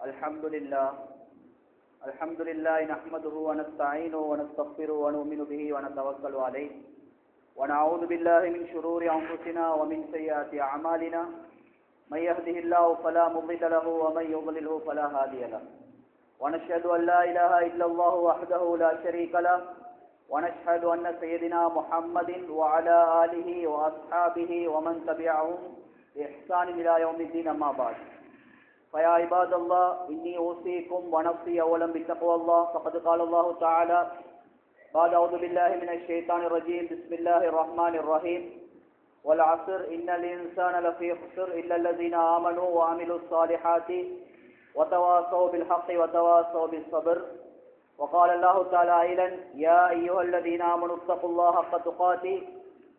الحمد لله نحمده ونستعينه ونستغفره ونؤمن به ونتوكل عليه ونعوذ بالله من شرور أنفسنا ومن سيئات أعمالنا من يهده الله فلا مضل له ومن يضلله فلا هادي له ونشهد أن لا إله إلا الله وحده لا شريك له ونشهد أن سيدنا محمد وعلى آله وأصحابه ومن تبعهم بإحسان إلى يوم الدين أما بعد فيا عباد الله إني أوصيكم ونفسي أولا بتقوى الله فقد قال الله تعالى بعد أعوذ بالله من الشيطان الرجيم بسم الله الرحمن الرحيم والعصر إن الإنسان لفي خسر إلا الذين آمنوا وعملوا الصالحات وتواصوا بالحق وتواصوا بالصبر وقال الله تعالى أيضا يا أيها الذين آمنوا اتقوا الله حق تقاته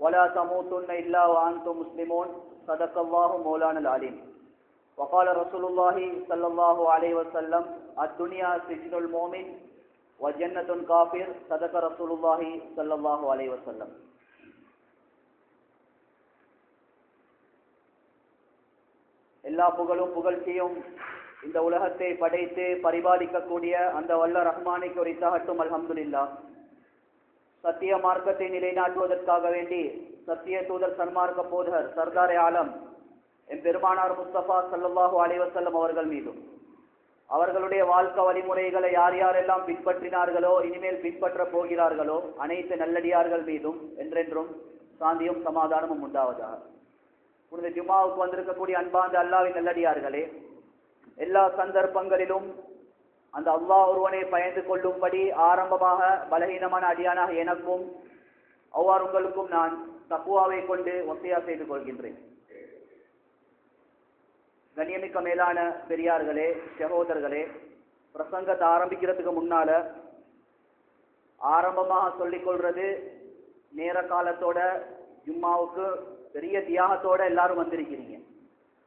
ولا تموتن إلا وأنتم مسلمون صدق الله مولانا العليم وقال رسول الله صلى الله عليه وسلم الدنيا سجن المؤمن وجنة الكافر صدق رسول الله صلى الله عليه وسلم. எல்லா புகழும் புகழ்ச்சியும் இந்த உலகத்தை படைத்து பரிபாலிக்கக்கூடிய அந்த வல்ல ரஹ்மானுக்கு உரித்தாகட்டும். அல்ஹம்துலில்லாஹ். சத்திய மார்க்கத்தை நிலைநாட்டுவதற்காக வேண்டி சத்திய தூதர் சன்மார்க்க போதகர் சர்தார் ஆலம் என் பெருமானார் முஸ்தபா ஸல்லல்லாஹு அலைஹி வஸல்லம் அவர்கள் மீதும் அவர்களுடைய வாழ்க்கை வழிமுறைகளை யார் யாரெல்லாம் பின்பற்றினார்களோ இனிமேல் பின்பற்ற போகிறார்களோ அனைத்து நல்லடியார்கள் மீதும் என்றென்றும் சாந்தியும் சமாதானமும் உண்டாவதாக. புனித ஜும்மாவுக்கு வந்திருக்கக்கூடிய அன்பார்ந்த அல்லாஹ்வின் நல்லடியார்களே, எல்லா சந்தர்ப்பங்களிலும் அந்த அல்லாஹ் ஒருவனை பயந்து கொள்ளும்படி ஆரம்பமாக பலகீனமான அடியானாக எனக்கும் அவ்வாறு உங்களுக்கும் நான் தக்வாவை கொண்டு வசியா செய்து கொள்கின்றேன். கண்ணியமிக்க மேலான பெரியார்களே, சகோதரர்களே, பிரசங்கத்தை ஆரம்பிக்கிறதுக்கு முன்னால ஆரம்பமாக சொல்லிக்கொள்றது, நேர காலத்தோட ஜும்மாவுக்கு பெரிய தியாகத்தோட எல்லாரும் வந்திருக்கிறீங்க.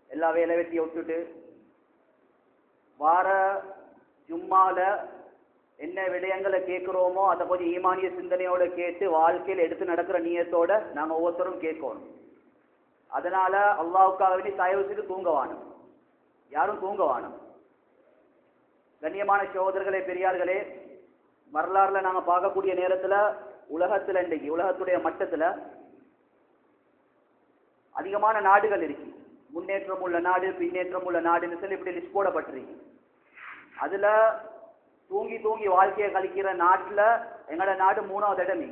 எல்லா வேலை வெட்டியை விட்டுட்டு வார ஜும்மால என்ன விடயங்களை கேட்குறோமோ அதை கொஞ்சம் ஈமானிய சிந்தனையோட கேட்டு வாழ்க்கையில் எடுத்து நடக்கிற நியத்தோட நாங்கள் ஒவ்வொருத்தரும் கேட்கணும். அதனால அல்லாஹ்வுக்காக வேண்டி தயவு செய்து தூங்கவானம், யாரும் தூங்கவானம். கண்ணியமான சகோதரர்களே, பெரியார்களே, வரலாறுல நாங்கள் பார்க்கக்கூடிய நேரத்தில் உலகத்தில் இன்றைக்கு உலகத்துடைய மட்டத்தில் அதிகமான நாடுகள் இருக்கு. முன்னேற்றம் உள்ள நாடு, பின்னேற்றம் உள்ள நாடுன்னு சொல்லி இப்படி லிஸ்ட் போடப்பட்டிருக்கு. அதுல தூங்கி தூங்கி வாழ்க்கையை கழிக்கிற நாட்டில் எங்களோட நாடு 3வது இடம்.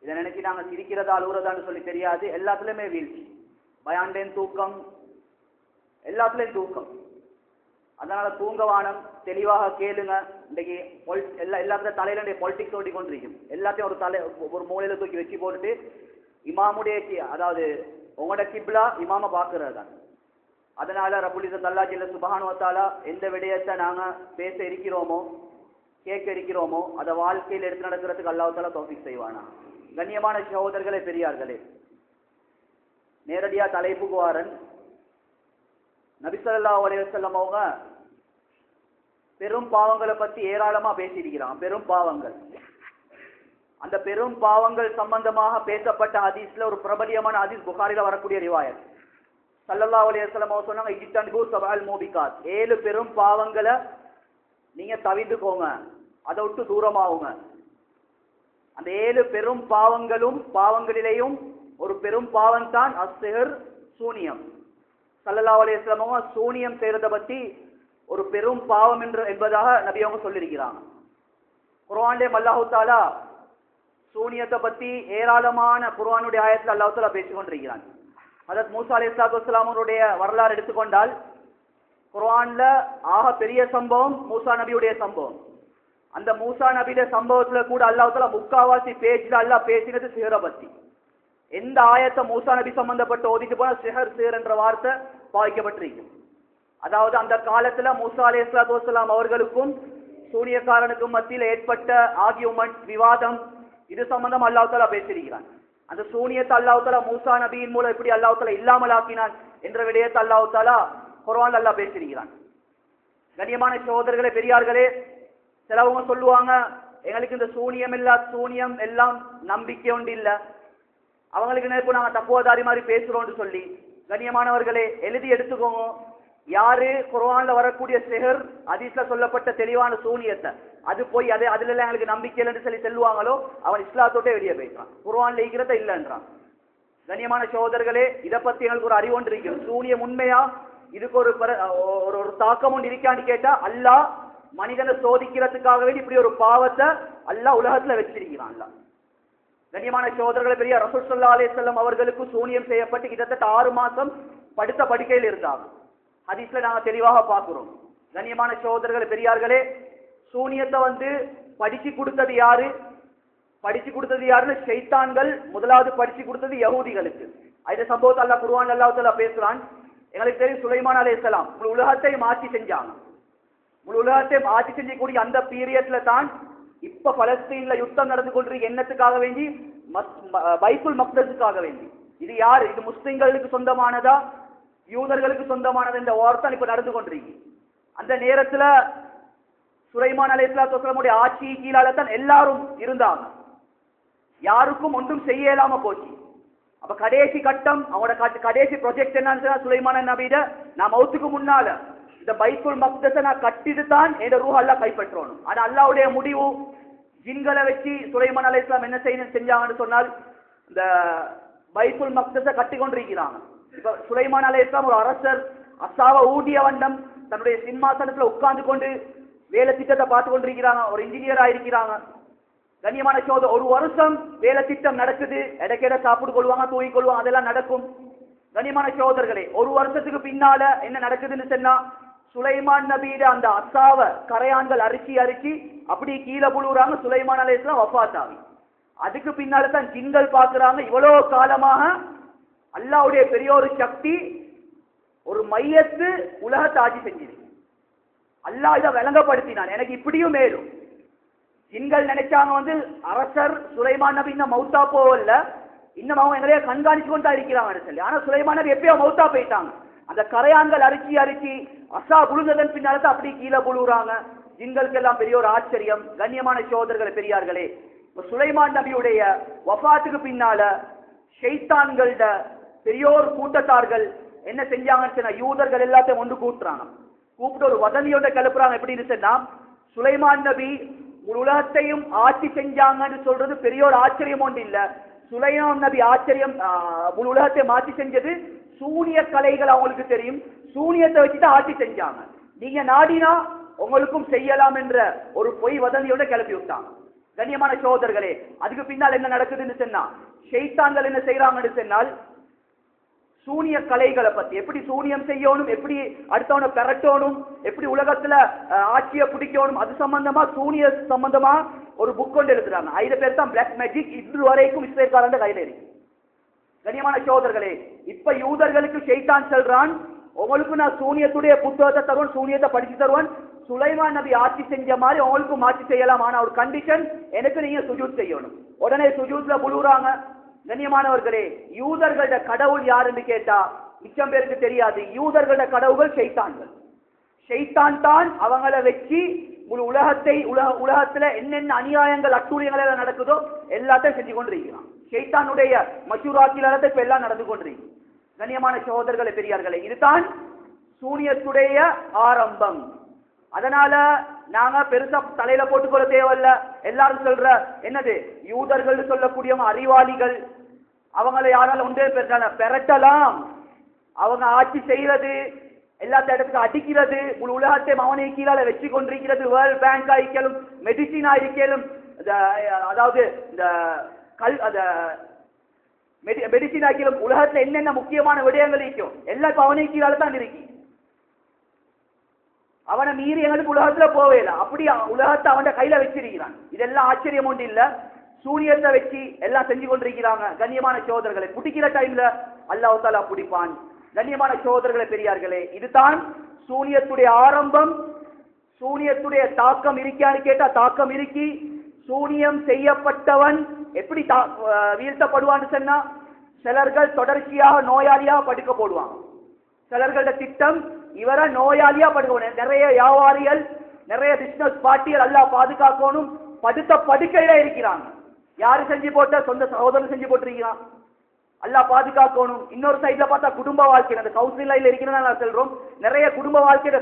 இதை நினைச்சு நாங்கள் சிரிக்கிறதா அழுகுறதான்னு சொல்லி தெரியாது. எல்லாத்துலயுமே வீழ்ச்சி, பயாண்டேன் தூக்கம், எல்லாத்துலயும் தூக்கம். அதனால தூங்கவானம், தெளிவாக கேளுங்க. இன்றைக்கு எல்லாத்துல தலையில பொலிட்டிக்ஸ் ஓடி கொண்டிருக்கும். எல்லாத்தையும் ஒரு மூலையில தூக்கி வச்சு போட்டுட்டு இமாமுடைய, அதாவது உங்களோட கிப்லா இமாம பாக்குறது தான். அதனால ரப்புல் இஸ்ஸத் அல்லாஹ் ஜல்ல சுப்ஹானஹு வ தஆலா எந்த விடயத்தை நாங்க பேச இருக்கிறோமோ கேட்க இருக்கிறோமோ அதை வாழ்க்கையில் எடுத்து நடக்கிறதுக்கு அல்லாஹ் தஆலா தௌஃபீக் செய்வானா. கண்ணியமான சகோதரர்களே, பெரியார்களே, நேரடியா தலைப்புக்கு வாரன். நபி ஸல்லல்லாஹு அலைஹி வஸல்லம் அவங்க பெரும் பாவங்களை பத்தி ஏராளமா பேசியிருக்கிறான். பெரும் பாவங்கள், அந்த பெரும் பாவங்கள் சம்பந்தமாக பேசப்பட்ட ஹதீஸ்ல ஒரு பிரபலியமான ஹதீஸ் புகாரில வரக்கூடிய ரிவாயத். ஸல்லல்லாஹு அலைஹி வஸல்லம் அவங்க சொன்னாங்க, இஜ்தனிபு சபஅல் மூபிகாத், 7 பெரும் பாவங்களை நீங்க தவிர்த்துக்கோங்க, அதை விட்டு தூரமாகுங்க. அந்த 7 பெரும் பாவங்களிலேயும் ஒரு பெரும் பாவம் தான் அஸ்ஸிஹர், சூனியம். ஸல்லல்லாஹு அலைஹி வஸல்லம் அவங்க சூனியம் செய்யறத பத்தி ஒரு பெரும் பாவம் என்பதாக நபி அவங்க சொல்லியிருக்கிறாங்க. குர்ஆன்ல அல்லாஹ் தஆலா சூனியத்தை பத்தி ஏராளமான குர்ஆனுடைய ஆயத்துல அல்லாஹ் தஆலா பேசிக் கொண்டிருக்கிறான். ஹஜ்ரத் மூசா அலைஹிஸ்ஸலாத்து வஸ்ஸலாமுடைய வரலாறு எடுத்துக்கொண்டால் குர்ஆன்ல ஆக பெரிய சம்பவம் மூசா நபியுடைய சம்பவம். அந்த மூசா நபியுடைய சம்பவத்துல கூட அல்லாஹ் தஆலா முக்காவாசி பேஜ்ல அல்லாஹ் பேசினது சிஹரை பத்தி. எந்த ஆயத்தை மூசா நபி சம்பந்தப்பட்ட ஓதிட்டு போனா சிஹர் என்ற வார்த்தை பாவிக்கப்பட்டிருக்கு. அதாவது அந்த காலத்துல மூசா அலைஹிஸ்ஸலாத்து வஸ்ஸலாம் அவர்களுக்கும் சூனியக்காரனுக்கும் மத்தியில் ஏற்பட்ட ஆர்கியூமெண்ட், விவாதம், இது சம்பந்தம் அல்லாஹ் தஆலா பேசியிருக்கிறான். அந்த சூனியத்தை அல்லாஹ் தஆலா மூசா நபியின் மூலம் எப்படி அல்லாஹ் தஆலா இல்லாமல் ஆக்கினான் என்ற விடயத்தை அல்லாஹ் தஆலா குர்ஆன்ல அல்லாஹ் பேசியிருக்கிறான். கண்ணியமான சகோதரர்களே, பெரியார்களே, சிலவங்க சொல்லுவாங்க, எங்களுக்கு இந்த சூனியம் எல்லாம் நம்பிக்கை ஒன்று இல்லை, அவங்களுக்கு நினைப்பு நாங்கள் தக்குவதாரி மாதிரி பேசுறோம்னு சொல்லி. கண்ணியமானவர்களே, எழுதி எடுத்துக்கோங்க. யாரு குர்ஆன்ல வரக்கூடிய சிஹர், ஹதீஸ்ல சொல்லப்பட்ட தெளிவான சூனியத்தை அது போய் அதுல எல்லாம் எங்களுக்கு நம்பிக்கை இல்லைன்னு சொல்லி செல்வாங்களோ அவன் இஸ்லாத்தோட்டே வெளியே போயிட்டான். குர்ஆன்ல இருக்கிறத இல்லைன்றான். கண்ணியமான சகோதரர்களே, இதை பத்தி எங்களுக்கு ஒரு அறிவு ஒன்று இருக்கும். சூனியம் உண்மையா, இதுக்கு ஒரு தாக்கம் ஒன்று இருக்கான்னு கேட்டா, அல்லாஹ் மனிதனை சோதிக்கிறதுக்காக வேண்டி இப்படி ஒரு பாவத்தை அல்லாஹ் உலகத்துல வச்சிருக்கிறான். அல்லாஹ் கண்ணியமான சகோதரர்களை, பெரிய ரசூல் ஸல்லல்லாஹு அலைஹி வஸல்லம் அவர்களுக்கு சூனியம் செய்யப்பட்டு கிட்டத்தட்ட 6 மாசம் படுத்த படுக்கையில் இருந்தாங்க. ஹதீஸ்ல நாங்க தெளிவாக பார்க்கிறோம். கண்ணியமான சகோதரர்களே, பெரியார்களே, சூனியத்தை படிச்சு கொடுத்தது யாரு? படிச்சு கொடுத்தது யாருன்னு ஷைத்தான்கள் முதலாவது படிச்சு கொடுத்தது யஹூதிகளுக்கு. இந்த சம்பவத்தை அல்லாஹ் குர்ஆன்ல அல்லாஹ் தஆலா பேசுறான். எங்களுக்கு தெரியும், சுலைமான் அலைஹிஸ்ஸலாம் முழு உலகத்தையும் ஆட்சி செஞ்சாங்க. முழு உலகத்தையும் ஆட்சி செஞ்சக்கூடிய அந்த பீரியட்ல தான் இப்ப பலஸ்தீன்ல யுத்தம் நடந்து கொண்டிருக்க எண்ணத்துக்காக வேண்டி, பைத்துல் மக்தஸுக்காக வேண்டி. இது யாரு? இது முஸ்லிம்களுக்கு சொந்தமானதா யூதர்களுக்கு சொந்தமானது என்ற வார்த்தை இப்ப நடந்து கொண்டிருக்கு. அந்த நேரத்துல சுலைமான் அலைஹிஸ்ஸலாத்து வஸலாமுடைய ஆட்சி கீழால தான் எல்லாரும் இருந்தாங்க. யாருக்கும் ஒன்றும் செய்ய இயலாம போச்சு. அப்ப கடைசி கட்டம், அவங்களோட கடைசி ப்ராஜெக்ட் என்னன்னு சுலைமான் நபியிட, நான் மௌத்துக்கு முன்னால இந்த பைத்துல் மக்தஸை நான் கட்டிட்டு தான் என் ரூஹ் அல்லாஹ் கைப்பற்றணும். ஆனா அல்லாஹ்வுடைய முடிவு ஜின்களை வச்சு சுலைமான் அலைஹிஸ்ஸலாம் என்ன செஞ்சாங்கன்னு சொன்னால், இந்த பைத்துல் மக்தஸை கட்டி கொண்டிருக்கிறாங்க. இப்ப சுலைமான் அலைஹிஸ்ஸலாம் ஒரு அரசர், அசாவ ஊதிய வண்டம் தன்னுடைய சிம்மாசனத்துல உட்கார்ந்து கொண்டு வேலை திட்டத்தை பார்த்து கொண்டிருக்கிறாங்க. ஒரு இன்ஜினியரா இருக்கிறாங்க. கண்ணியமான சோதர், ஒரு வருஷம் வேலை திட்டம் நடக்குது. இடைக்கிட சாப்பிட்டு கொள்வாங்க, தூங்கிக் கொள்வாங்க, அதெல்லாம் நடக்கும். கண்ணியமான சோதர்களே, ஒரு வருஷத்துக்கு பின்னால என்ன நடக்குதுன்னு சொன்னா, சுலைமான் நபியிட அந்த அசாவ கரையான்கள் அரிச்சி அப்படி கீழே புழுறாங்க. சுலைமான் அலைஹிஸ்ஸலாம் வஃபாத் ஆகி அதுக்கு பின்னால தான் ஜின்கள் பார்க்கிறாங்க, இவ்வளவு காலமாக அல்லாஹ்வுடைய பெரிய ஒரு சக்தி ஒரு மையத்து உலகத்தை ஆட்சி செஞ்சது. அல்லாஹ் இதை விளங்கப்படுத்தினான், எனக்கு இப்படியும் மேலும். ஜின்கள் நினைச்சாங்க அரசர் சுலைமான் நபி இன்னும் மௌத்தா போவல்ல, இன்னும் அவங்க எங்களையே கண்காணிச்சு கொண்டா இருக்கிறாங்கன்னு சொல்லி. ஆனா சுலைமான் நபி எப்பயோ மௌத்தா போயிட்டாங்க. அந்த கரையான்கள் அரிச்சி அசா புழுந்ததன் பின்னால்தான் அப்படி கீழே புழுறாங்க. ஜின்களுக்கு எல்லாம் பெரிய ஒரு ஆச்சரியம். கண்ணியமான சகோதரர்களே, பெரியார்களே, சுலைமான் நபியுடைய வஃபாத்துக்கு பின்னால ஷைத்தான்களோட பெரியோர் கூட்டத்தார்கள் என்ன செஞ்சாங்கன்னு சொன்னா, யூதர்கள் எல்லாத்தையும் ஒன்று கூப்பிட்டு ஒரு வதந்தியோட கிளப்புறாங்க. எப்படின்னு சொன்னா, சுலைமான் நபி உலகத்தையும் ஆட்சி செஞ்சாங்கன்னு சொல்றது பெரிய ஒரு ஆச்சரியம் ஒன்று இல்ல. சுலைமான் நபி ஆச்சரியம் உலகத்தை ஆட்சி செஞ்சது சூனிய கலைகள் அவங்களுக்கு தெரியும். சூனியத்தை வச்சுட்டு ஆட்சி செஞ்சாங்க. நீங்க நாடினா உங்களுக்கும் செய்யலாம் என்ற ஒரு பொய் வதந்தியோட கிளப்பி விட்டாங்க. கண்ணியமான சகோதரர்களே, அதுக்கு பின்னால் என்ன நடக்குதுன்னு சொன்னா, ஷைத்தான்கள் என்ன செய்யறாங்கன்னு சொன்னால், சூனிய கலைகளை பத்தி, எப்படி சூனியம் செய்யணும், எப்படி அடுத்தவனை பெறட்டணும், எப்படி உலகத்துல ஆட்சியை பிடிக்கணும், அது சம்பந்தமா சூனிய சம்பந்தமா ஒரு புக் கொண்டு எழுதுறாங்க. 5 பேர் தான் பிளாக் மேஜிக் இன்று வரைக்கும் இஸ்ரேல்காரன் கையில இருக்கு. கண்ணியமான சகோதரர்களே, இப்ப யூதர்களுக்கு ஷைத்தான் சொல்றான், உங்களுக்கு நான் சூனியத்துடைய புத்தகத்தை தருவன், சூனியத்தை படிச்சு தருவன், சுலைமான் நபி ஆட்சி செஞ்ச மாதிரி அவங்களுக்கும் ஆட்சி செய்யலாம். ஆனா ஒரு கண்டிஷன், எனக்கு நீங்க சுஜூத் செய்யணும். உடனே சுஜூத்ல புழுறாங்க. கண்ணியமானவர்களே, யூதர்களோட கடவுள் யாருன்னு கேட்டா மிச்சம் பேருக்கு தெரியாது. யூதர்களோட கடவுள்கள் ஷைத்தான்கள். ஷைத்தான் தான் அவங்களை வச்சு முழு உலகத்துல என்னென்ன அநியாயங்கள் அட்டூழியங்கள் எல்லாம் நடக்குதோ எல்லாத்தையும் செஞ்சு கொண்டிருக்கிறான். ஷைத்தானுடைய மஷூராக்கில இப்ப எல்லாம் நடந்து கொண்டிருக்கு. கண்ணியமான சகோதரர்களே, பெரியார்களே, இதுதான் சூனியத்துடைய ஆரம்பம். அதனால நாங்க பெருசா தலையில போட்டுக்கொள்ள தேவையில்ல. எல்லாரும் சொல்ற என்னது, யூதர்கள் சொல்லக்கூடியவங்க அறிவாளிகள், அவங்களை யாரால ஒன்றே பெறட்டலாம். அவங்க ஆட்சி செய்யறது, எல்லாத்த இடத்துக்கு அடிக்கிறது, முழு உலகத்தை மவனை கீழால வச்சு கொண்டிருக்கிறது. வேர்ல்ட் பேங்க் ஆயிக்கலும், மெடிசின் ஆயிருக்கலும், அதாவது இந்த மெடிசின் ஆக்கிலும், உலகத்துல என்னென்ன முக்கியமான விடயங்கள் இருக்கும் எல்லாம் அவனை கீழால தான் இருக்கு. அவனை மீறி எங்களுக்கு உலகத்துல போவேல, அப்படி உலகத்தை அவன் கையில வச்சிருக்கிறான். இதெல்லாம் ஆச்சரியம் ஒன்று இல்ல. சூரியத்தை வச்சு எல்லாம் செஞ்சு கொண்டிருக்கிறாங்க. கண்ணியமான சகோதரர்களை, பிடிக்கிற டைம்ல அல்லாஹ் தஆலா பிடிப்பான். கண்ணியமான சகோதரர்களை, பெரியார்களே, இதுதான் சூனியத்துடைய ஆரம்பம். சூனியத்துடைய தாக்கம் இருக்கான்னு கேட்டா தாக்கம் இருக்கி. சூனியம் செய்யப்பட்டவன் எப்படி வீழ்த்தப்படுவான்னு சொன்னா, சிலர்கள் தொடர்ச்சியாக நோயாளியாக படுக்க போடுவாங்க. சிலர்களோட திட்டம் இவரை நோயாளியா படுக்க, நிறைய வியாபாரிகள், நிறைய பிசினஸ் பார்ட்டிகள் அல்லாஹ் பாதுகாக்கணும், படுத்த படுக்கையில இருக்கிறாங்க. யாரு செஞ்சு போட்ட? சொந்த சகோதரன் செஞ்சு போட்டிருக்கிறான். அல்லாஹ் பாதுகாக்கணும். இன்னொரு சைட்ல பார்த்தா குடும்ப வாழ்க்கை, அந்த கவுன்சில் லைன்ல இருக்கிறதா நான் சொல்றோம். நிறைய குடும்ப வாழ்க்கையில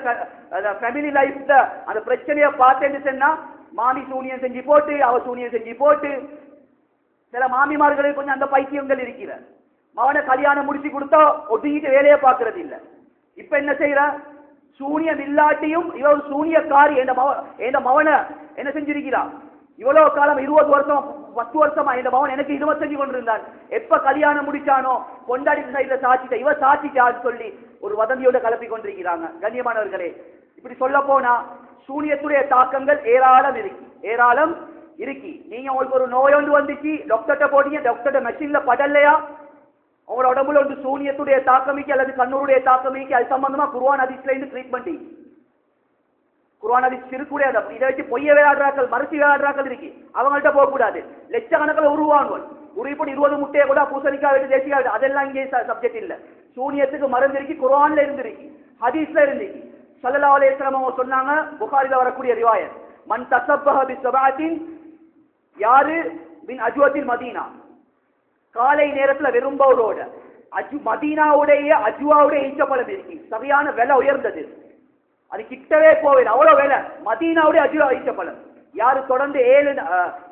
ஃபேமிலி லைஃப்ல அந்த பிரச்சனையை பார்த்தேன்னு சொன்னா மாமி சூனியம் செஞ்சு போட்டு, அவ சூனியம் செஞ்சு போட்டு, சில மாமிமார்களுக்கு கொஞ்சம் அந்த பைத்தியங்கள் இருக்கிற மவனை கல்யாணம் முடிச்சு கொடுத்தா ஒதுங்கிட்டு வேலையை பார்க்கறது இல்ல. இப்ப என்ன செய்யற, சூனியம் இல்லாட்டியும் இவ ஒரு சூனியக்காரி என் மவனை என்ன செஞ்சிருக்கிறான், இவ்வளவு காலம் 20 வருஷம் 10 வருஷமா இந்த மகன் எனக்கு இதுவ செஞ்சு கொண்டிருந்தான், எப்ப கல்யாணம் முடிச்சானோ கொண்டாடி சைட்ல சாட்சிட்ட இவ சாட்சிச்சான்னு சொல்லி ஒரு வதந்தியோட கலப்பி கொண்டிருக்கிறாங்க. கண்ணியமானவர்களே, இப்படி சொல்ல போனா சூனியத்துடைய தாக்கங்கள் ஏராளம் இருக்கு. நீங்க உங்களுக்கு ஒரு நோயொன்று வந்துச்சு, டாக்டர்கிட்ட போட்டீங்க, டாக்டர்கிட்ட மெஷின்ல படலையா, உங்களோட உடம்புல வந்து சூனியத்துடைய தாக்கமிக்கு அல்லது கண்ணூருடைய தாக்கமிக்கு அது சம்பந்தமா குர்ஆன் ஹதீஸ்ல இருந்து ட்ரீட்மெண்ட். குர்ஆன் ஹதீஸ் இருக்கக்கூடிய இதை வச்சு பொய்ய விளையாடுறாக்கள், மறுத்து விளையாடுறாக்கள் இருக்கு, அவங்கள்ட்ட போக கூடாது. லட்சக்கணக்கில் உருவாங்குவோம், உருவிப்படி 20 முட்டையை கூட பூசணிக்காய் விட்டு தேசிக்காய் விட்டு, அதெல்லாம் இங்கே சப்ஜெக்ட் இல்ல. சூனியத்துக்கு மருந்து இருக்கு, குர்ஆன்ல இருந்திருக்கு, ஹதீஸ்ல இருந்துச்சு. ஸல்லல்லாஹு அலைஹி வஸல்லம் அவங்க சொன்னாங்க, புகாரில வரக்கூடிய ரிவாயத், மன் தஸப்பஹ பிஸபஅத்தின், யாரு பின் அஜ்வத்தில் மதீனா, காலை நேரத்துல வெறும்பவரோட மதீனாவுடைய அஜ்வாவுடைய ஈச்சப்பழம் இருக்கு, சரியான விலை உயர்ந்தது, அது கிட்டவே போவேன் அவ்வளவு விலை, மதீனாவுடைய அஜ்வா ஈச்சப்பழம். யாரு தொடர்ந்து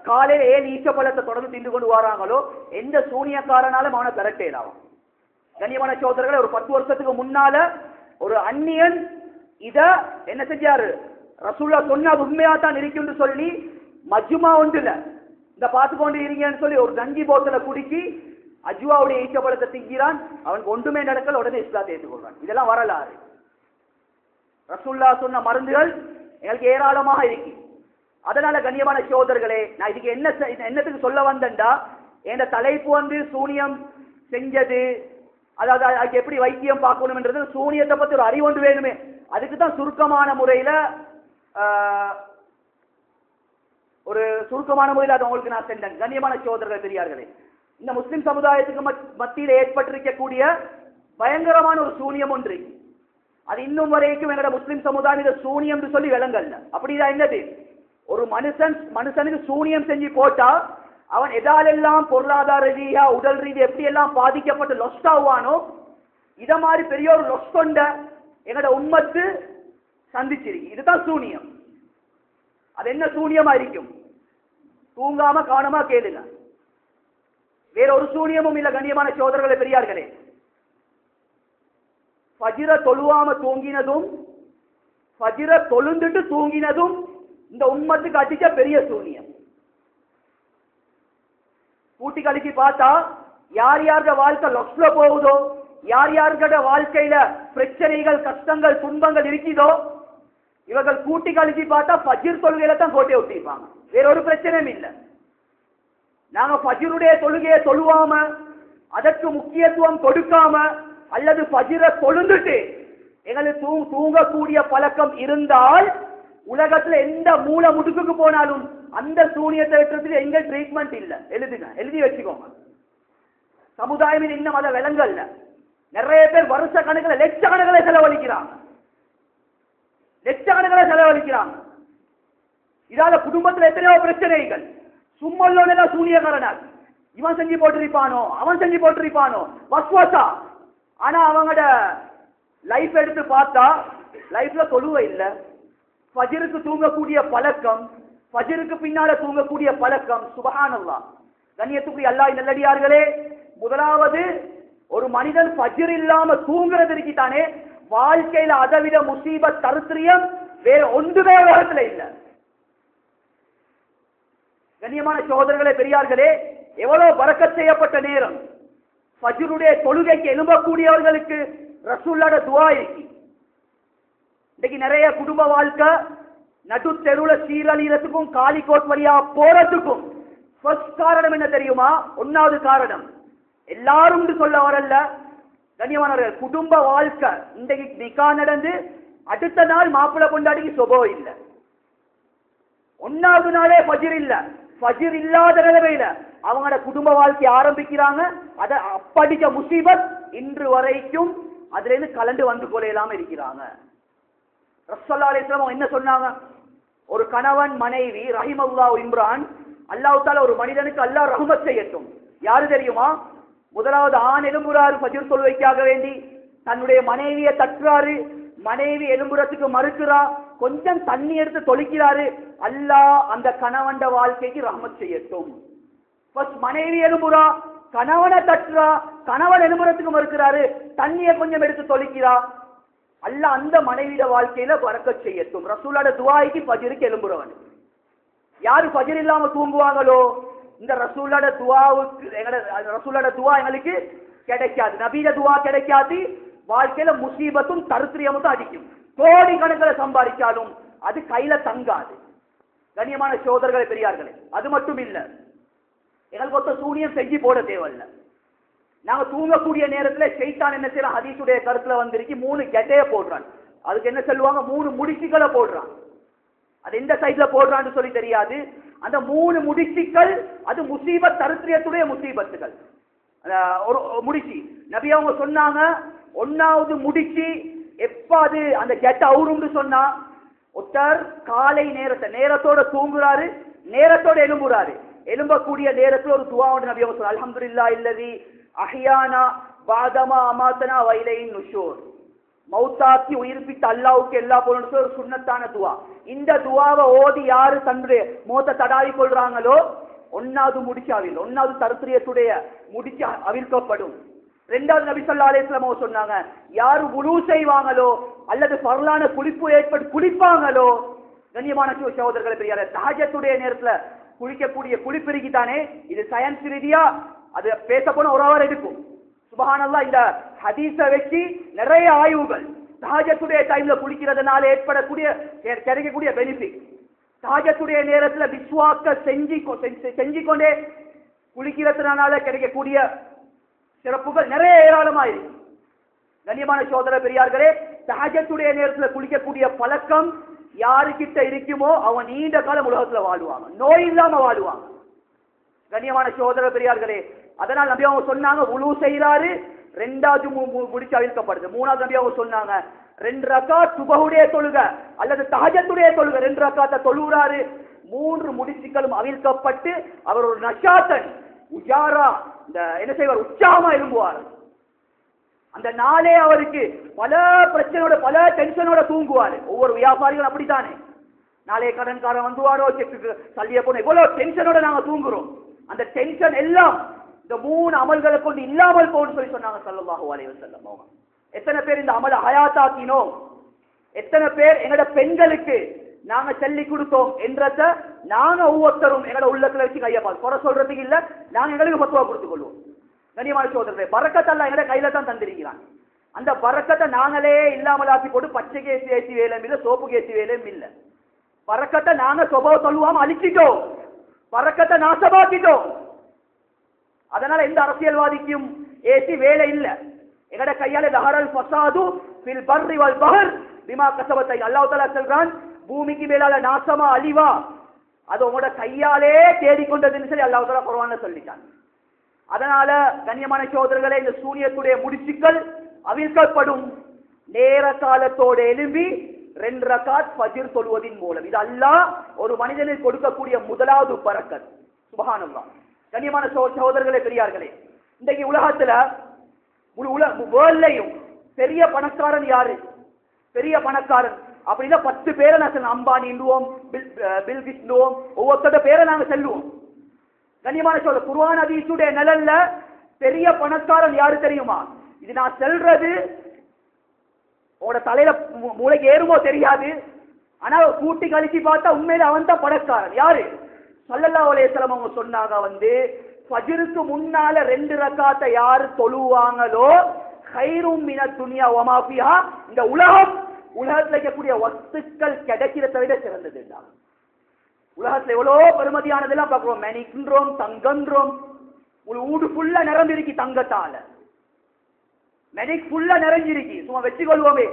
காலையில 7 ஈச்சப்பழத்தை தொடர்ந்து தின்று கொண்டு வராங்களோ எந்த சூனியக்காரனாலும் அவனை கரெக்டேடாவும். கண்ணியமான சோதரர்களை, ஒரு 10 வருஷத்துக்கு முன்னால ஒரு அந்நியன் இத என்ன செஞ்சாரு, ரசூலுல்லாஹ் சொன்னா உண்மையா தான் இருக்குன்னு சொல்லி மஜ்மா ஒன்றுல இந்த பார்த்து கொண்டு இருக்கீங்கன்னு சொல்லி ஒரு கஞ்சி போத்தலை குடிச்சு அஜ்வாவுடைய ஈச்சப்பழத்தை திங்கிறான். அவனுக்கு ஒன்றுமே நடக்கல, உடனே இஸ்லாத்தை ஏற்றுக்கொள்றான். இதெல்லாம் வரலாறு. ரசூலுல்லாஹ் சொன்ன மருந்துகள் எங்களுக்கு ஏராளமாக இருக்கு. அதனால கண்ணியமான சகோதரர்களே, நான் இதுக்கு என்னத்துக்கு சொல்ல வந்தேன்டா, என் தலைப்பு வந்து சூனியம் செஞ்சது, அதாவது அதுக்கு எப்படி வைத்தியம் பார்க்கணும்ன்றது, சூனியத்தை பத்தி ஒரு அறிவு ஒன்று வேணுமே, அதுக்கு தான் சுருக்கமான முறையில அதை உங்களுக்கு நான் சென்றேன். கண்ணியமான சகோதரர்கள் பெரியார்களே, இந்த முஸ்லிம் சமுதாயத்துக்கு மத்தியில் ஏற்பட்டிருக்கக்கூடிய பயங்கரமான ஒரு சூனியம் ஒன்று, அது இன்னும் வரைக்கும் எங்களோட முஸ்லிம் சமுதாயம் இதை சூனியம் சொல்லி விளங்கல்ல. அப்படிதான் என்னது, ஒரு மனுஷனுக்கு சூனியம் செஞ்சு போட்டா அவன் எதாலெல்லாம் பொருளாதார ரீதியா உடல் ரீதியா எப்படி எல்லாம் பாதிக்கப்பட்டு லொஸ்ட் ஆவானோ, இத மாதிரி பெரிய ஒரு லொஸ் கொண்ட எங்களோட உம்மத்து சந்திச்சிருக்கு. இதுதான் சூனியம். அது என்ன சூனியமா இருக்கும், தூங்காம கவனமா கேளுங்க. வேற ஒரு சூனியமும் இல்ல கண்ணியமான சகோதரர்களே பெரியார்களே. ஃபஜ்ர தொழுவாம தூங்கினதும் ஃபஜ்ர தொழுந்துட்டு தூங்கினதும் இந்த உம்மத்துக்கு அடிச்ச பெரிய சூனியம். கூட்டி கழிச்சு பார்த்தா யார் யாருடைய வாழ்க்கை லொஸ்ல போகுதோ, யார் யாருடைய வாழ்க்கையில பிரச்சனைகள் கஷ்டங்கள் துன்பங்கள் இருக்குதோ, இவர்கள் கூட்டி கழிச்சு பார்த்தா ஃபஜ்ர் தொழுகையில தான் கோட்டையை ஒட்டிப்பாங்க, வேற ஒரு பிரச்சனையும் இல்லை. நாங்க ஃபஜ்ருடைய தொழுகையை தொழுவாம, அதற்கு முக்கியத்துவம் கொடுக்காம, அல்லது ஃபஜ்ரை தொழுந்துட்டு எங்களுக்கு தூங்கக்கூடிய பழக்கம் இருந்தால், உலகத்துல எந்த மூல முடுக்குக்கு போனாலும் அந்த சூனியத்தை வெட்டுறதுக்கு எங்க ட்ரீட்மெண்ட் இல்ல. எழுதி வச்சுக்கோங்க. சமுதாயம் இன்னும் அதை விளங்கல்ல. நிறைய பேர் வருஷ கணக்கில் லட்சக்கணக்கில் செலவழிக்கிறாங்க. இதால குடும்பத்தில் எத்தனையோ பிரச்சனைகள். சும்மல்லோன சூனியக்காரனால் இவன் செஞ்சு போட்டிருப்பானோ அவன் செஞ்சு போட்டிருப்பானோ வஸ்வாசா. ஆனா அவங்களோட லைஃப் எடுத்து பார்த்தா லைஃப்ல தொழுவை இல்லை, ஃபஜ்ருக்கு தூங்கக்கூடிய பழக்கம், ஃபஜ்ருக்கு பின்னால தூங்கக்கூடிய பழக்கம். சுபஹானல்லாஹ். கண்ணியத்துக்குரிய அல்லாஹ் நல்லடியார்களே, முதலாவது ஒரு மனிதன் ஃபஜ்ர் இல்லாம தூங்குறது இருக்குதானே, வாழ்க்கையில அதை விட முசீபத் தருத்திரியம் வேற ஒன்றுமே உலகத்துல இல்ல. கண்ணியமான சகோதரர்களே பெரியார்களே, எவ்வளவு பரக்கத் செய்யப்பட்ட நேரம். ஃபஜ்ருடைய தொழுகைக்கு எழும்பக்கூடியவர்களுக்கு ரசூலுல்லாஹ்வுடைய துஆ இருக்கு. இன்னைக்கு நிறைய குடும்ப வாழ்க்கை நடு தெருவுல சீரழியறதுக்கும் காலிக்கோட் வழியா போறதுக்கும் ஃபர்ஸ்ட் காரணம் என்ன தெரியுமா? ஒன்னாவது காரணம் எல்லாரும் சொல்ல வரல கண்ணியமானவர்கள், குடும்ப வாழ்க்கை. இன்றைக்கு நிக்கா நடந்து அடுத்த நாள் மாப்பிள்ளை கொண்டாடிக்கு சொபோ இல்லை, ஒன்னாவது நாளே ஃபஜ்ர் இல்ல. ஃபஜ்ர் இல்லாத நிலைமையில அவங்களோட குடும்ப வாழ்க்கை ஆரம்பிக்கிறாங்க. அதை அப்படிக்க முசீபத் இன்று வரைக்கும் அதுல இருந்து கலந்து வந்து கொள்ளையிலாம இருக்கிறாங்க. ரசூலுல்லாஹி அலைஹி வஸல்லம் என்ன சொன்னாங்க? ஒரு கணவன் மனைவி ரஹிமல்லாஹு இம்ரான், அல்லாஹ் தஆலா ஒரு மனிதனுக்கு அல்லாஹ் ரஹ்மத் செய்யட்டும். யாரு தெரியுமா? முதலாவது ஆண் எழும்புறாரு ஃபஜ்ர் தொழுகைக்காக வேண்டி, தன்னுடைய மனைவியை தட்டுறாரு, மனைவி எழும்புறதுக்கு மறுக்கிறா, கொஞ்சம் தண்ணி எடுத்து தொளிக்கிறாரு. அல்லாஹ் அந்த கணவன் வாழ்க்கைக்கு ரஹ்மத் செய்யட்டும். மனைவி எழும்புறா, கணவனை தட்டுறா, கணவன் எழும்புறதுக்கு மறுக்கிறாரு, தண்ணியை கொஞ்சம் எடுத்து தொளிக்கிறா, அல்லாஹ் அந்த மனைவியோட வாழ்க்கையில பரக்கத் செய்யட்டும். ரசூலோட துஆய்க்கு ஃபஜ்ருக்கு எழும்புறவன். யாரு ஃபஜ்ர் இல்லாம தூங்குவாங்களோ இந்த ரசூலோட துஆவுக்கு ரசூலோட துஆ எங்களுக்கு கிடைக்காது, நபியோட துஆ கிடைக்காது. வாழ்க்கையில முசீபத்தும் தரித்திரியமும் தான் அடிக்கும். கோடி கணக்கில் சம்பாதிச்சாலும் அது கையில தங்காது. கண்ணியமான சகோதரர்களே, பெரியார்களே, அது மட்டும் இல்ல, எங்களுக்கு ஒத்த சூனியம் செஞ்சு போட தேவையில்ல. நாங்க தூங்கக்கூடிய நேரத்துல ஷைத்தான் என்ன செய்யறான், ஹதீஸுடைய கருத்துல வந்திருக்கு, 3 கெட்டைய போடுறான். அதுக்கு என்ன சொல்லுவாங்க, 3 முடிச்சுக்களை போடுறான். அது எந்த சைட்ல போடுறான்னு சொல்லி தெரியாது. அந்த 3 முடிச்சுக்கள் அது முசீபத், தரித்திரியத்துடைய முசீபத்துகள். ஒரு முடிச்சு நபி அவங்க சொன்னாங்க, 1வது முடிச்சு எப்ப அது அந்த கெட்ட அவுரும்னு சொன்னா, ஒருத்தர் காலை நேரத்தோட தூங்குறாரு, நேரத்தோட எழும்புறாரு. எழும்பக்கூடிய நேரத்தில் ஒரு துஆ ஒன்று நபி அவங்க சொன்னாங்க, அல்ஹம்துலில்லாஹ் இல்லதி அஹ்யானா பாதமா அமாத்தனா வைலைன் நுஷூர். மௌத்தாக்கி உயிர்ப்பித்த அல்லாஹ்வுக்கு எல்லா புகழும் ஒரு சுன்னத்தான துஆ. இந்த துஆவை ஓதி யாரு தன்னுடைய மௌத்தை தடாவி கொள்றாங்களோ 1வது முடிச்சாவில் 1வது தரித்திரியத்துடைய முடிச்சு அவிழ்க்கப்படும். 2வது நபி ஸல்லல்லாஹு அலைஹி வஸல்லம் அவங்க சொன்னாங்க, யாரு வுலூ செய்வாங்களோ அல்லது ஃபர்லான குளிப்பு ஏற்பட்டு குளிப்பாங்களோ, கண்ணியமான சகோதரர்களே, பெரியாரே, தஹஜ்ஜுடைய நேரத்துல குளிக்கக்கூடிய குளிப்பிருக்கி தானே, இது சயின்ஸ் ரீதியா அது பேச போன ஒரு ஹவர் எடுக்கும். சுப்ஹானல்லாஹ், இந்த ஹதீஸை வச்சு நிறைய ஆய்வுகள் தஹஜ்ஜுடைய டைம்ல குளிக்கிறதுனால ஏற்படக்கூடிய கிடைக்கக்கூடிய பெனிஃபிட், தஹஜ்ஜுடைய நேரத்துல விஸ்வாக்க செஞ்சு கொண்டே குளிக்கிறதுனால கிடைக்கக்கூடிய சிறப்புகள் நிறைய ஏராளமாயிருக்கு. கண்ணியமான சகோதர பெரியார்களே, தஹஜ்ஜுடைய நேரத்துல குளிக்கக்கூடிய பழக்கம் யாருக்கிட்ட இருக்குமோ அவன் நீண்ட காலம் உலகத்துல வாழுவாங்க, நோய் இல்லாம வாழுவாங்க. கண்ணியமான சகோதர பெரியார்களே, அதனால் நபி அவங்க சொன்னாங்க, வுலூ செய்யறாரு, 2வது முடிச்சு அவிழ்க்கப்படுது. 3வது நபி அவங்க சொன்னாங்க, 2 ரக்காத் சுபஹுடைய தொழுக அல்லது தஹஜ்ஜுடைய தொழுக 2 ரக்காத்தை தொழுகிறாரு, 3 முடிச்சுக்களும் அவிழ்க்கப்பட்டு அவர் ஒரு நஷாத்தன் உஜாரா, இந்த என்ன செய்வார், உற்சாகமா எழும்புவார். அந்த நாளே அவருக்கு பல பிரச்சனையோட பல டென்ஷனோட தூங்குவாரு. ஒவ்வொரு வியாபாரிகளும் அப்படித்தானே, நாளைய கடன்காரன் வந்துவாரோ, செக்கு தள்ளிய போன எவ்வளவு டென்ஷனோட நாங்க தூங்குறோம். அந்த டென்ஷன் எல்லாம் இந்த 3 அமல்களை கொண்டு இல்லாமல் போன்னு சொல்லி சொன்னாங்க ஸல்லல்லாஹு அலைஹி வஸல்லம். எத்தனை பேர் இந்த அமலை ஹயாத்தாக்கினோம், எத்தனை பேர் எங்கட பெண்களுக்கு நாங்க சொல்லி கொடுத்தோம் என்றத நாங்க ஒவ்வொருத்தரும் எங்கட உள்ளத்துல வச்சு கையப்பால் குறை சொல்றதுக்கு இல்ல, நாங்க எங்களுக்கு பத்துவா கொடுத்துக் கொள்வோம். கண்ணியமான சகோதரர்களே, பரக்கத் அல்லாஹ் எங்கட கையில தான் தந்திருக்கிறான். அந்த பரக்கத்தை நாங்களே இல்லாமலாக்கி போட்டு பச்சை கேசி ஏசி வேலையும் இல்லை, சோப்பு கேசி வேலையும் இல்லை. பரக்கத்தை நாங்க சொபாவ சொல்லுவாம அழிச்சிட்டோம், பரக்கத்தை நாசமாக்கிட்டோம். அதனால எந்த அரசியல்வாதிக்கும் ஏசி வேலை இல்லை. எங்கட கையால தஹரல் ஃபஸாது ஃபில் பர்ரி வல் பஹர் பிமா கஸபத் அல்லாஹ் தஆலா சொல்றான், பூமிக்கு மேலால நாசமா அழிவா அது உங்களோட கையாலே தேடிக்கொண்டதுன்னு சொல்லி அல்லாஹ் தஆலா குர்ஆன்ல சொல்லிட்டான். அதனால கண்ணியமான சகோதரர்களே, இந்த சூனியத்துடைய முடிச்சுக்கள் அவிழ்க்கப்படும். நேர காலத்தோடு எழும்பி 2 ரக்காத் ஃபஜ்ர் தொழுவதின் மூலம் இது அல்லாஹ் ஒரு மனிதனுக்கு கொடுக்கக்கூடிய முதலாவது பரக்கத். சுப்ஹானல்லாஹ். கண்ணியமான சகோதரர்களே, பெரியார்களே, இன்றைக்கு உலகத்துல வேர்ல்ட்லயும் பெரிய பணக்காரன் யாரு, பெரிய பணக்காரன் அப்படின்னா 10 பேரை நான் அம்பானி இண்டுவோம், பில்கிஸ் இண்டுவோம், ஒவ்வொருத்தோட பேரை நாங்க செல்லுவோம். கண்ணியமான சொல்ல குர்ஆன் ஹதீஸுடைய நிழல்ல பெரிய பணக்காரன் யாரு தெரியுமா? இது நான் சொல்றது உங்களோட தலையில மூளைக்கு ஏறுமோ தெரியாது, ஆனா கூட்டி கழிச்சு பார்த்தா உண்மையில அவன் தான் பணக்காரன். யாரு? ஸல்லல்லாஹு அலைஹி வஸல்லம் அவங்க சொன்னாங்க, ஃபஜ்ருக்கு முன்னால 2 ரக்காத்தை யாரு தொழுவாங்களோ கைரும் மினத் துன்யா வ மா ஃபிஹா, இந்த உலகத்துல இருக்கக்கூடிய வஸ்துக்கள் கிடைக்கிறத விட சிறந்தது. உலகத்துல எவ்வளோ பெருமதியானதெல்லாம் பார்க்கிறோம், மெனிக்கின்றோம், தங்கன்றோம், ஊடு ஃபுல்லா நிரம்பிருக்கு தங்கத்தால, மெனிக் ஃபுல்லா நிறைஞ்சிருக்கு, சும்மா வச்சுக்கொள்வோமே.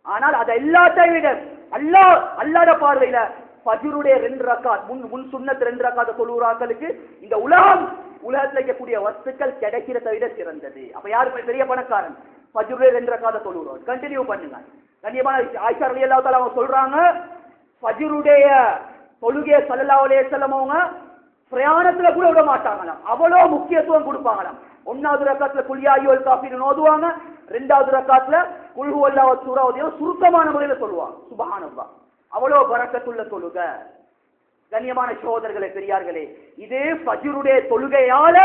ஆனால் அதை எல்லாத்தையும் விட அல்லாஹ்வுடைய பார்வையில ஃபஜ்ருடைய 2 ரக்காத் முன் சுன்னத் 2 ரக்காத் தொழுகிறார்களுக்கு இந்த உலகத்துல இருக்கக்கூடிய வஸ்துக்கள் கிடைக்கிறத விட சிறந்தது. அப்ப யாரு பெரிய பணக்காரன்? ஃபஜ்ருடைய 2 ரக்காத் தொழுகிறோம். கண்டினியூ பண்ணுங்க. கண்ணியமான ஆயிஷா ரலியல்லாஹு தஆலா அவங்க சொல்றாங்க, ஃபஜ்ருடைய தொழுகையை ஸல்லல்லாஹு அலைஹி வஸல்லம் அவங்க பிரயாணத்துல கூட விட மாட்டாங்களாம், அவ்வளோ முக்கியத்துவம் கொடுப்பாங்களாம். ஒன்னாவது ரக்காத்துல குல் யா அய்யுல் காஃபிரூன் ஓதுவாங்க, இரண்டாவது ரக்காத்துல குல் ஹுவல்லாஹு சூரா ஓதியோ சுருக்கமான முறையில் சொல்லுவாங்க. சுப்ஹானல்லாஹ், அவ்வளவு பரக்கத்துள்ள தொழுகை. கண்ணியமான சகோதரர்களே பெரியார்களே, இதே ஃபஜ்ருடைய தொழுகையால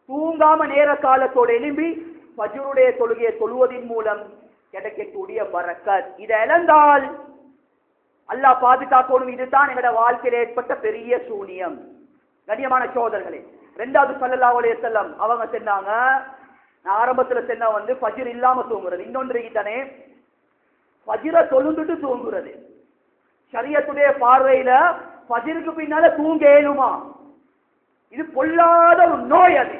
தூங்காம நேர காலத்தோடு எழும்பி ஃபஜ்ருடைய தொழுகையை தொழுவதின் மூலம் கிடைக்கக்கூடிய பரக்கத். இதை இழந்தால் அல்லாஹ் பாதுகாக்கணும். இதுதான் எங்களோட வாழ்க்கையில் ஏற்பட்ட பெரிய சூனியம். கண்ணியமான சகோதரர்களே, இரண்டாவது ஸல்லல்லாஹு அலைஹி வஸல்லம் அவங்க சொன்னாங்க, நான் ஆரம்பத்துல சொன்ன வந்து ஃபஜ்ர் இல்லாம தூங்குறது. இன்னொன்று தானே ஃபஜ்ரை தொழுந்துட்டு தூங்குறது. ஷரியத்துடைய பார்வையில ஃபஜ்ருக்கு பின்னால தூங்க இயலுமா? இது பொல்லாத ஒரு நோய். அது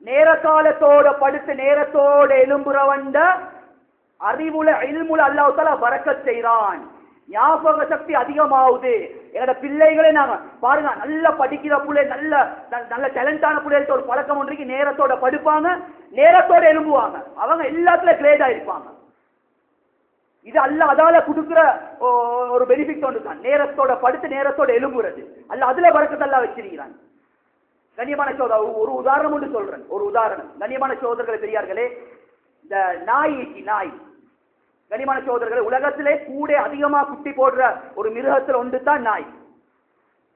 நேர காலத்தோட படுத்து நேரத்தோட எலும்புறவண்ட அறிவுல இல்முல அல்லாஹ் தஆலா பரக்கத் செய்றான். ஞாபக சக்தி அதிகமாகுது. எங்களோட பிள்ளைகளே நாங்க பாருங்க, நல்ல படிக்கிற பிள்ளை, நல்ல நல்ல டேலண்டான பிள்ளைகிட்ட ஒரு பழக்கம் ஒன்றைக்கு நேரத்தோட படுப்பாங்க, நேரத்தோட எழும்புவாங்க. அவங்க எல்லாத்துல கிரேடா இருப்பாங்க. இது அல்லாஹ் அதால கொடுக்கிற ஒரு பெனிஃபிட் ஒன்று தான். நேரத்தோட படுத்து நேரத்தோட எழும்புறது அல்ல, அதுல பரக்கத் அல்லாஹ் வச்சிருக்கிறான். கண்ணியமான சகோதரர், ஒரு உதாரணம் ஒன்று சொல்றேன். ஒரு உதாரணம், கண்ணியமான சகோதரர்களே பெரியார்களே, இந்த நாய் கண்ணியமான சகோதரர்களே, உலகத்திலே கூட அதிகமா குட்டி போடுற ஒரு மிருகத்தில் ஒன்று தான் நாய்.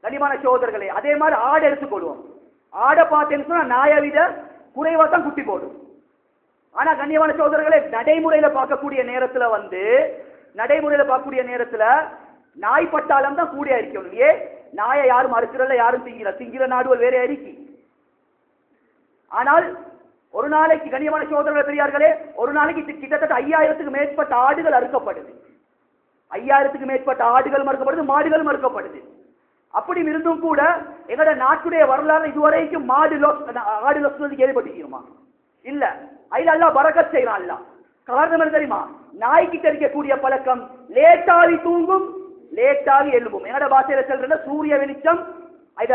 கண்ணியமான சகோதரர்களே, அதே மாதிரி ஆடு எடுத்துக்கொள்வோம். ஆடை பார்த்தேன்னு சொன்னா நாயை விட குறைவா தான் குட்டி போடும். ஆனா கண்ணியமான சகோதரர்களே, நடைமுறையில பார்க்கக்கூடிய நேரத்துல நாய் பட்டாளம் தான் கூட இருக்கணும். ஏன் நாயை யாரும் மறுக்கிறல்ல, யாரும் திங்கிற நாடுகள் வேற அரிக்கி. ஆனால் ஒரு நாளைக்கு கண்ணியமான சகோதரர்கள் பெரியார்களே, ஒரு நாளைக்கு கிட்டத்தட்ட 5000க்கு மேற்பட்ட ஆடுகள் அறுக்கப்படுது. 5000க்கு மேற்பட்ட ஆடுகள் மறுக்கப்படுது, மாடுகள் மறுக்கப்படுது. அப்படி இருந்தும் கூட எங்களோட நாட்டுடைய வரலாறு இதுவரைக்கும் ஆடு லொஸ் கேள்விப்பட்டிருக்கிறோமா? இல்ல. அதுல அல்லாஹ் பரக்கத் செய்யறான். அல்லாஹ் காரணம் என்ன தெரியுமா? நாய்க்கிட்ட இருக்கக்கூடிய பழக்கம், லேட்டாவி தூங்கும், லேட்டாவி எழும்பும். என்னோட பாஷையில சொல்ற சூரிய வெளிச்சம் இத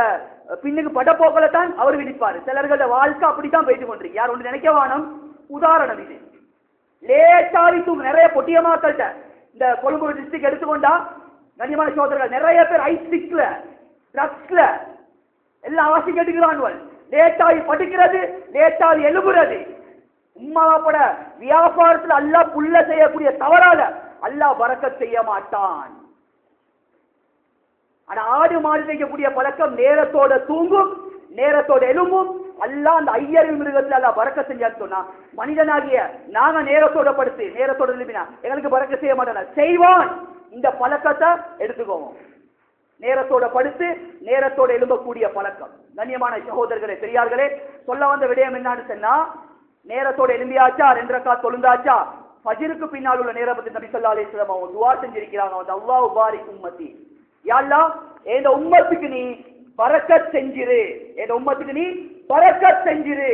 பின்னுக்கு படப்போக்கல தான் அவர் விழிப்பாரு. சிலர்களோட வாழ்க்கை அப்படித்தான் போயிட்டு கொண்டிருக்கு. யார் ஒன்று நினைக்க வானம். உதாரணம் இது. லேட்டாவி தூங்கும். நிறைய பொட்டியமாக்கள்கிட்ட இந்த கொழும்பு டிஸ்ட்ரிக்ட் எடுத்துக்கொண்டா கண்ணியமான சகோதரர்கள், நிறைய பேர் ஐஸ்டிக்ல ட்ரக்ஸ்ல எல்லாம் அவசியம் கேட்டுக்கிறான். லேட்டாவி படிக்கிறது, லேட்டாவி எழுபுறது. உம்மாப்பட வியாபாரத்தில் அல்லாஹ் புல்ல செய்யக்கூடிய தவறால அல்லாஹ் பரக்கத் செய்ய மாட்டான். ஆனா ஆடு மாடு செய்யக்கூடிய பழக்கம், நேரத்தோட தூங்கும், நேரத்தோட எழும்பும். அல்லாஹ் அந்த ஐயறிவு மிருகத்தில் அல்லாஹ் பரக்கத் செஞ்சான்னு சொன்னா, மனிதனாகிய நாங்க நேரத்தோட படுத்து நேரத்தோட எழுப்பினா எங்களுக்கு பரக்கத் செய்ய மாட்டான். செய்வான். இந்த பழக்கத்தை எடுத்துக்கோவோம். நேரத்தோட படுத்து நேரத்தோட எழும்பக்கூடிய பழக்கம். கண்ணியமான சகோதரர்களே பெரியார்களே, சொல்ல வந்த விடயம் என்னன்னு சொன்னா, நேரத்தோட எழும்பியாச்சா, 2 ரக்காத் தொழுந்தாச்சா, ஃபஜ்ருக்கு பின்னால் உள்ள நேரத்தை நபி ஸல்லல்லாஹு அலைஹி வஸல்லம் அவங்க துஆ செஞ்சிருக்கிறாங்க. அல்லாஹ் பாரிக் உம்மத்தி, யா அல்லாஹ் இந்த உம்மத்துக்கு நீ பரக்கத் செஞ்சிரு, இந்த உம்மத்துக்கு நீ பரக்கத் செஞ்சிரு.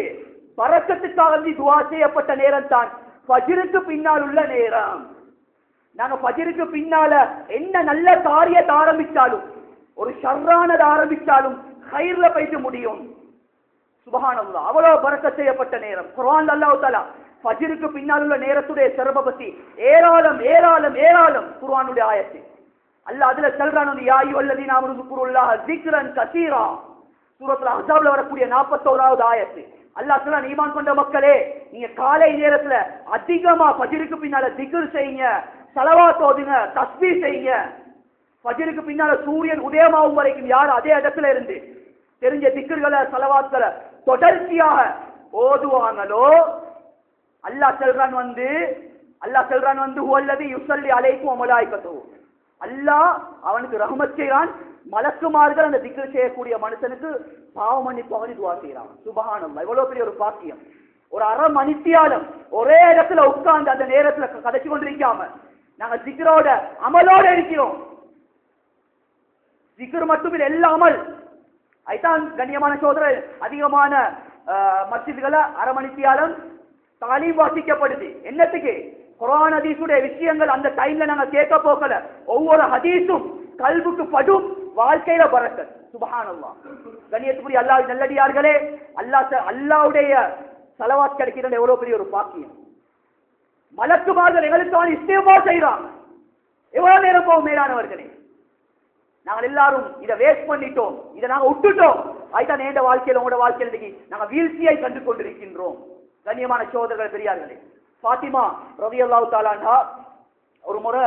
பரக்கத்துக்காக துஆ செய்யப்பட்ட நேரம் தான் ஃபஜ்ருக்கு பின்னால் உள்ள நேரம். நாங்க ஃபஜ்ருக்கு பின்னால என்ன நல்ல காரியத்தை ஆரம்பிச்சாலும், ஒரு ஷர்ரானதை ஆரம்பிச்சாலும் கைர்ல போயிட்டு முடியும். சுப்ஹானல்லாஹ், அவ்வளவு பரக்கத் செய்யப்பட்ட நேரம். குர்ஆன்ல அல்லாஹ் தஆலா ஃபஜ்ருக்கு பின்னால் உள்ள நேரத்துடைய சிறப்பை பத்தி ஏராளம் ஏராளம் ஏராளம் குர்ஆனுடைய ஆயத்து அல்லாஹ் அதுல சொல்றான். யா அய்யுஹல்லதீன ஆமனு ذ்குருல்லாஹ ذிக்ரன் கஸீரா, சூரத்துல் அஹ்ஸாப்ல வரக்கூடிய 41வது ஆயத்து. அல்லாஹ் சொல்றான், ஈமான் கொண்ட மக்களே, நீங்க காலை நேரத்துல அதிகமா ஃபஜ்ருக்கு பின்னால திக்ர் செய்யுங்க, ஸலவாத் ஓதுங்க, தஸ்பீஹ் செய்யுங்க. ஃபஜ்ருக்கு பின்னால சூரியன் உதயமாகும் வரைக்கும் யார் அதே இடத்துல இருந்து தெரிஞ்ச திக்ர்களை ஸலவாத்களை தொடர்ச்சியாக ஓதுவாங்களோ, அல்லாஹ் சொல்றான் ஹுவல்லதி யுஸல்லி அலைக்கும் வ மலாயிகத்துஹு, அல்லாஹ் அவனுக்கு ரஹ்மத் செய்றான், மலக்குமார்கள் அந்த திக்ர் செய்யக்கூடிய மனுஷனுக்கு பாவ மன்னிப்பு துஆ செய்றான். சுப்ஹானல்லாஹ், இவ்வளவு பெரிய ஒரு பாக்கியம். ஒரு அரை மணித்தியாலம் ஒரே இடத்துல உட்கார்ந்து அந்த நேரத்துல கதைச்சு கொண்டிருக்காம நாங்க திக்ரோட அமலோட இருக்கிறோம். திக்ர் மட்டும் எல்லா அமல். அதுதான் கண்ணியமான சோதரர், அதிகமான மஸ்ஜிதுகளை அரை மணித்தியாலம் தாலீம் வாசிக்கப்படுது. என்னத்துக்கு? குர்ஆன் ஹதீஸுடைய விஷயங்கள் அந்த டைம்ல நாங்க கேட்க போகல. ஒவ்வொரு ஹதீஸும் கல்புக்கு படும், வாழ்க்கையில பரக்கத். சுப்ஹானல்லாஹ். கண்ணியத்துக்குரிய அல்லாஹ் நல்லடியார்களே, அல்லாஹ்வுடைய ஸலவாத் கிடைக்கிறது எவ்வளவு பெரிய ஒரு பாக்கியம். மலக்குமார்கள் எங்களுக்கான இஸ்திக்ஃபார் செய்றாங்க. எவ்வளவு நேரம் போகும் மேலானவர்களே. நாங்கள் எல்லாரும் இதை வேஸ்ட் பண்ணிட்டோம், இதை நாங்க விட்டுட்டோம். அதுதான் எந்த வாழ்க்கையில உங்களோட வாழ்க்கையில் இன்னைக்கு நாங்க வீழ்ச்சியை கண்டு கொண்டிருக்கின்றோம். கண்ணியமான சகோதரர்கள் பெரியார்களே, ஃபாத்திமா ரலியல்லாஹு தஆலா அன்ஹா ஒரு முறை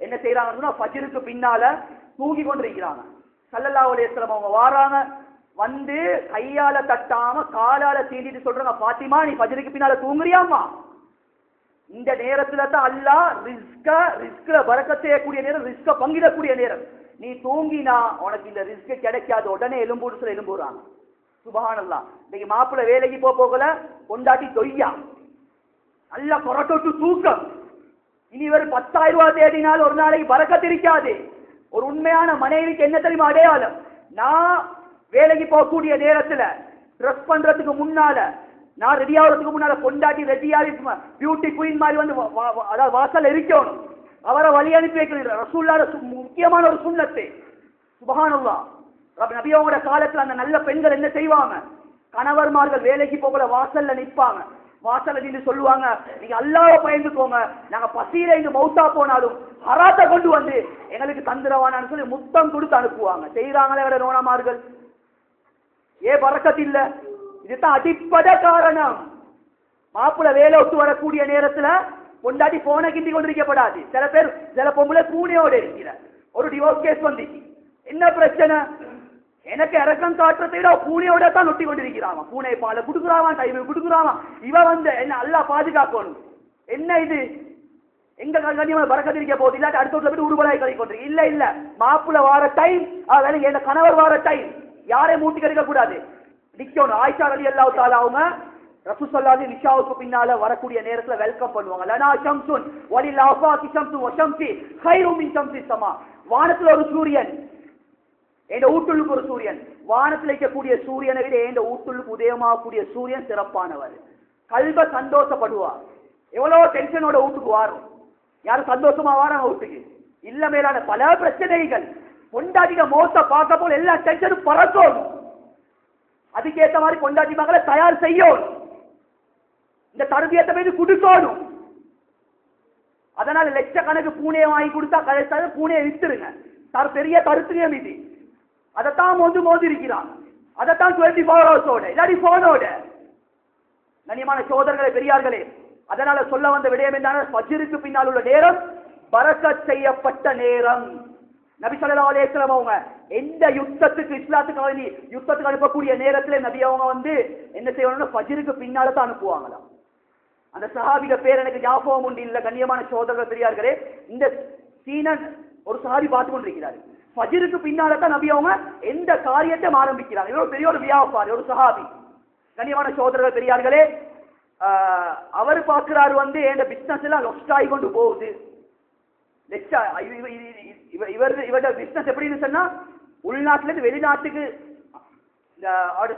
என்ன செய்யறாங்கன்னா ஃபஜ்ருக்கு பின்னால தூங்கி கொண்டிருக்கிறாங்க. ஸல்லல்லாஹு அலைஹி வஸல்லம் அவங்க வாராங்க, வந்து கையால தட்டாம காலால தீண்டிட்டு சொல்றாங்க, ஃபாத்திமா நீ ஃபஜ்ருக்கு பின்னால தூங்குறியாமா? இந்த நேரத்துல தான் அல்லாஹ் ரிஸ்க்ல பரக்கத் செய்யக்கூடிய நேரம், ரிஸ்க பங்கிடக்கூடிய நேரம். நீ தூங்கினா உனக்கு இந்த ரிஸ்க் கிடைக்காது, உடனே எலும்புன்னு சொல்லி எலும்புறாங்க. சுபஹானல்லாஹ். இன்னைக்கு மாப்பிள்ளை வேலைக்கு போகல, கொண்டாட்டி தொய்யா, நல்லா கொரட்டொட்டு தூக்கம். இனி ஒரு 10,000 ரூபாய் தேடினால் ஒரு நாளைக்கு பரக்கத் இருக்காது. ஒரு உண்மையான மனைவிக்கு என்ன தெரியுமா அடையாளம்? நான் வேலைக்கு போகக்கூடிய நேரத்துல ட்ரெஸ் பண்றதுக்கு முன்னால, நான் ரெடி ஆகிறதுக்கு முன்னால கொண்டாட்டி ரெடியாகி பியூட்டி குயின் மாதிரி வந்து அதாவது வாசல் இருக்கணும். அவரை வழி அனுப்பி வைக்கிறீர்கள். ரசூலுல்லாஹ் முக்கியமான ஒரு சுன்னத்து. சுப்ஹானல்லாஹ். நபியோட காலத்துல அந்த நல்ல பெண்கள் என்ன செய்வாங்க? கணவர்மார்கள் வேலைக்கு போகல வாசல்ல நிற்பாங்க. வாசல்ல நின்று சொல்லுவாங்க, நீங்க அல்லாஹ்வை பயந்துக்கோங்க, நாங்க பசியில இங்க மௌத்தா போனாலும் ஹராத்தை கொண்டு வந்து எங்களுக்கு தந்துரவானான்னு சொல்லி முத்தம் கொடுத்து அனுப்புவாங்க. செய்யறாங்களே வேற நோனமார்கள். ஏன் பரக்கத் இல்ல? இதுதான் அடிப்படை காரணம். மாப்பிள்ளை வேலை விட்டு வரக்கூடிய நேரத்துல பொண்டாட்டி போனை கிண்டி கொண்டிருக்கப்படாது. சில பேர் சில பொம்பளை பூனையோட இருக்கிற ஒரு டிவோர்ஸ் கேஸ் வந்துச்சு. என்ன பிரச்சனை? எனக்கு இறக்கம் காட்டுறதை விட பூனையோட தான் நொட்டி கொண்டிருக்கிறாங்க. பூனை பாலை குடுக்குறான், டைம் குடுக்குறான். இவ வந்து என்ன அல்லா பாதுகாக்கணும். என்ன இது? எங்க கண்ணியமா பரக்கத்திருக்க போகுது, இல்லாட்டி அடுத்த போயிட்டு உருவலாய் கதை கொண்டு இல்ல இல்ல. மாப்பிள்ளை வார டைம், என் கணவர் வார டைம், யாரையும் மூட்டி கெடுக்க கூடாது, நிக்கணும். ஆயிஷா ரலியல்லாஹு தஆலா அவங்க ரசூல் ஸல்லல்லாஹு அலைஹி நிஷாவுக்கு பின்னால வரக்கூடிய நேரத்துல வெல்கம் பண்ணுவாங்க. லனா ஷம்சுன் வலில் ஆஃபாகி ஷம்சு வ ஷம்சி கைரு மின் ஷம்சி ஸமா. வானத்துல ஒரு சூரியன், என்ற ஊட்டுள்ளுக்கு ஒரு சூரியன். வானத்தில் இருக்கக்கூடிய சூரியனை விட என்ற ஊட்டுள்ளுக்கு உதயமாகக்கூடிய சூரியன் சிறப்பானவர். கல்வ சந்தோஷப்படுவார். எவ்வளவு டென்ஷனோட வீட்டுக்கு வாரும். யாரும் சந்தோஷமா வாராங்க வீட்டுக்கு? இல்ல. மேலான பல பிரச்சனைகள், பொண்டாட்டிக மோச பார்க்க போல எல்லா டென்ஷனும் பறக்கும். அதுக்கேற்ற மாதிரி பொண்டாட்டி மகளை தயார் செய்யணும். இந்த தரபியத்தை மீது குடுக்கணும். அதனால லட்சக்கணக்கு பூனையை வாங்கி கொடுத்தா கடைசி பூனையை வித்துருங்க. பெரிய தருத்திரியம் இது. அதைத்தான் மோதி இருக்கிறான். அதைத்தான் 24 ஹவர்ஸோட இல்லாடி போனோட. கண்ணியமான சகோதரர்களே பெரியார்களே, அதனால சொல்ல வந்த விடயம் என்ன? ஃபஜ்ருக்கு பின்னால் உள்ள நேரம் பரக்கத் செய்யப்பட்ட நேரம். நபி ஸல்லல்லாஹு அலைஹி வஸல்லம் அவங்க எந்த யுத்தத்துக்கு இஸ்லாத்துக்கு யுத்தத்துக்கு அனுப்பக்கூடிய நேரத்துல நபி அவங்க வந்து என்ன செய்வாங்கன்னா ஃபஜ்ருக்கு பின்னால தான் அனுப்புவாங்களாம். அந்த சஹாபிக பேர் எனக்கு ஞாபகம் உண்டு இல்ல. கண்ணியமான சகோதரர்கள் பெரியார்களே, இந்த சீனன் ஒரு சஹாபி பார்த்து கொண்டிருக்கிறார். ஃபஜ்ருக்கு பின்னால தான் நபி அவங்க எந்த காரியத்தை ஆரம்பிக்கிறாங்க. இவர் பெரிய ஒரு வியாபாரி, ஒரு சஹாபி. கண்ணியமான சகோதரர்கள் பெரியார்களே, அவர் பார்க்கிறாரு வந்து என் பிசினஸ் எல்லாம் லொஸ்ட் ஆகி கொண்டு போகுது. இவரோட பிசினஸ் எப்படின்னு சொன்னா உள்நாட்டுல இருந்து வெளிநாட்டுக்கு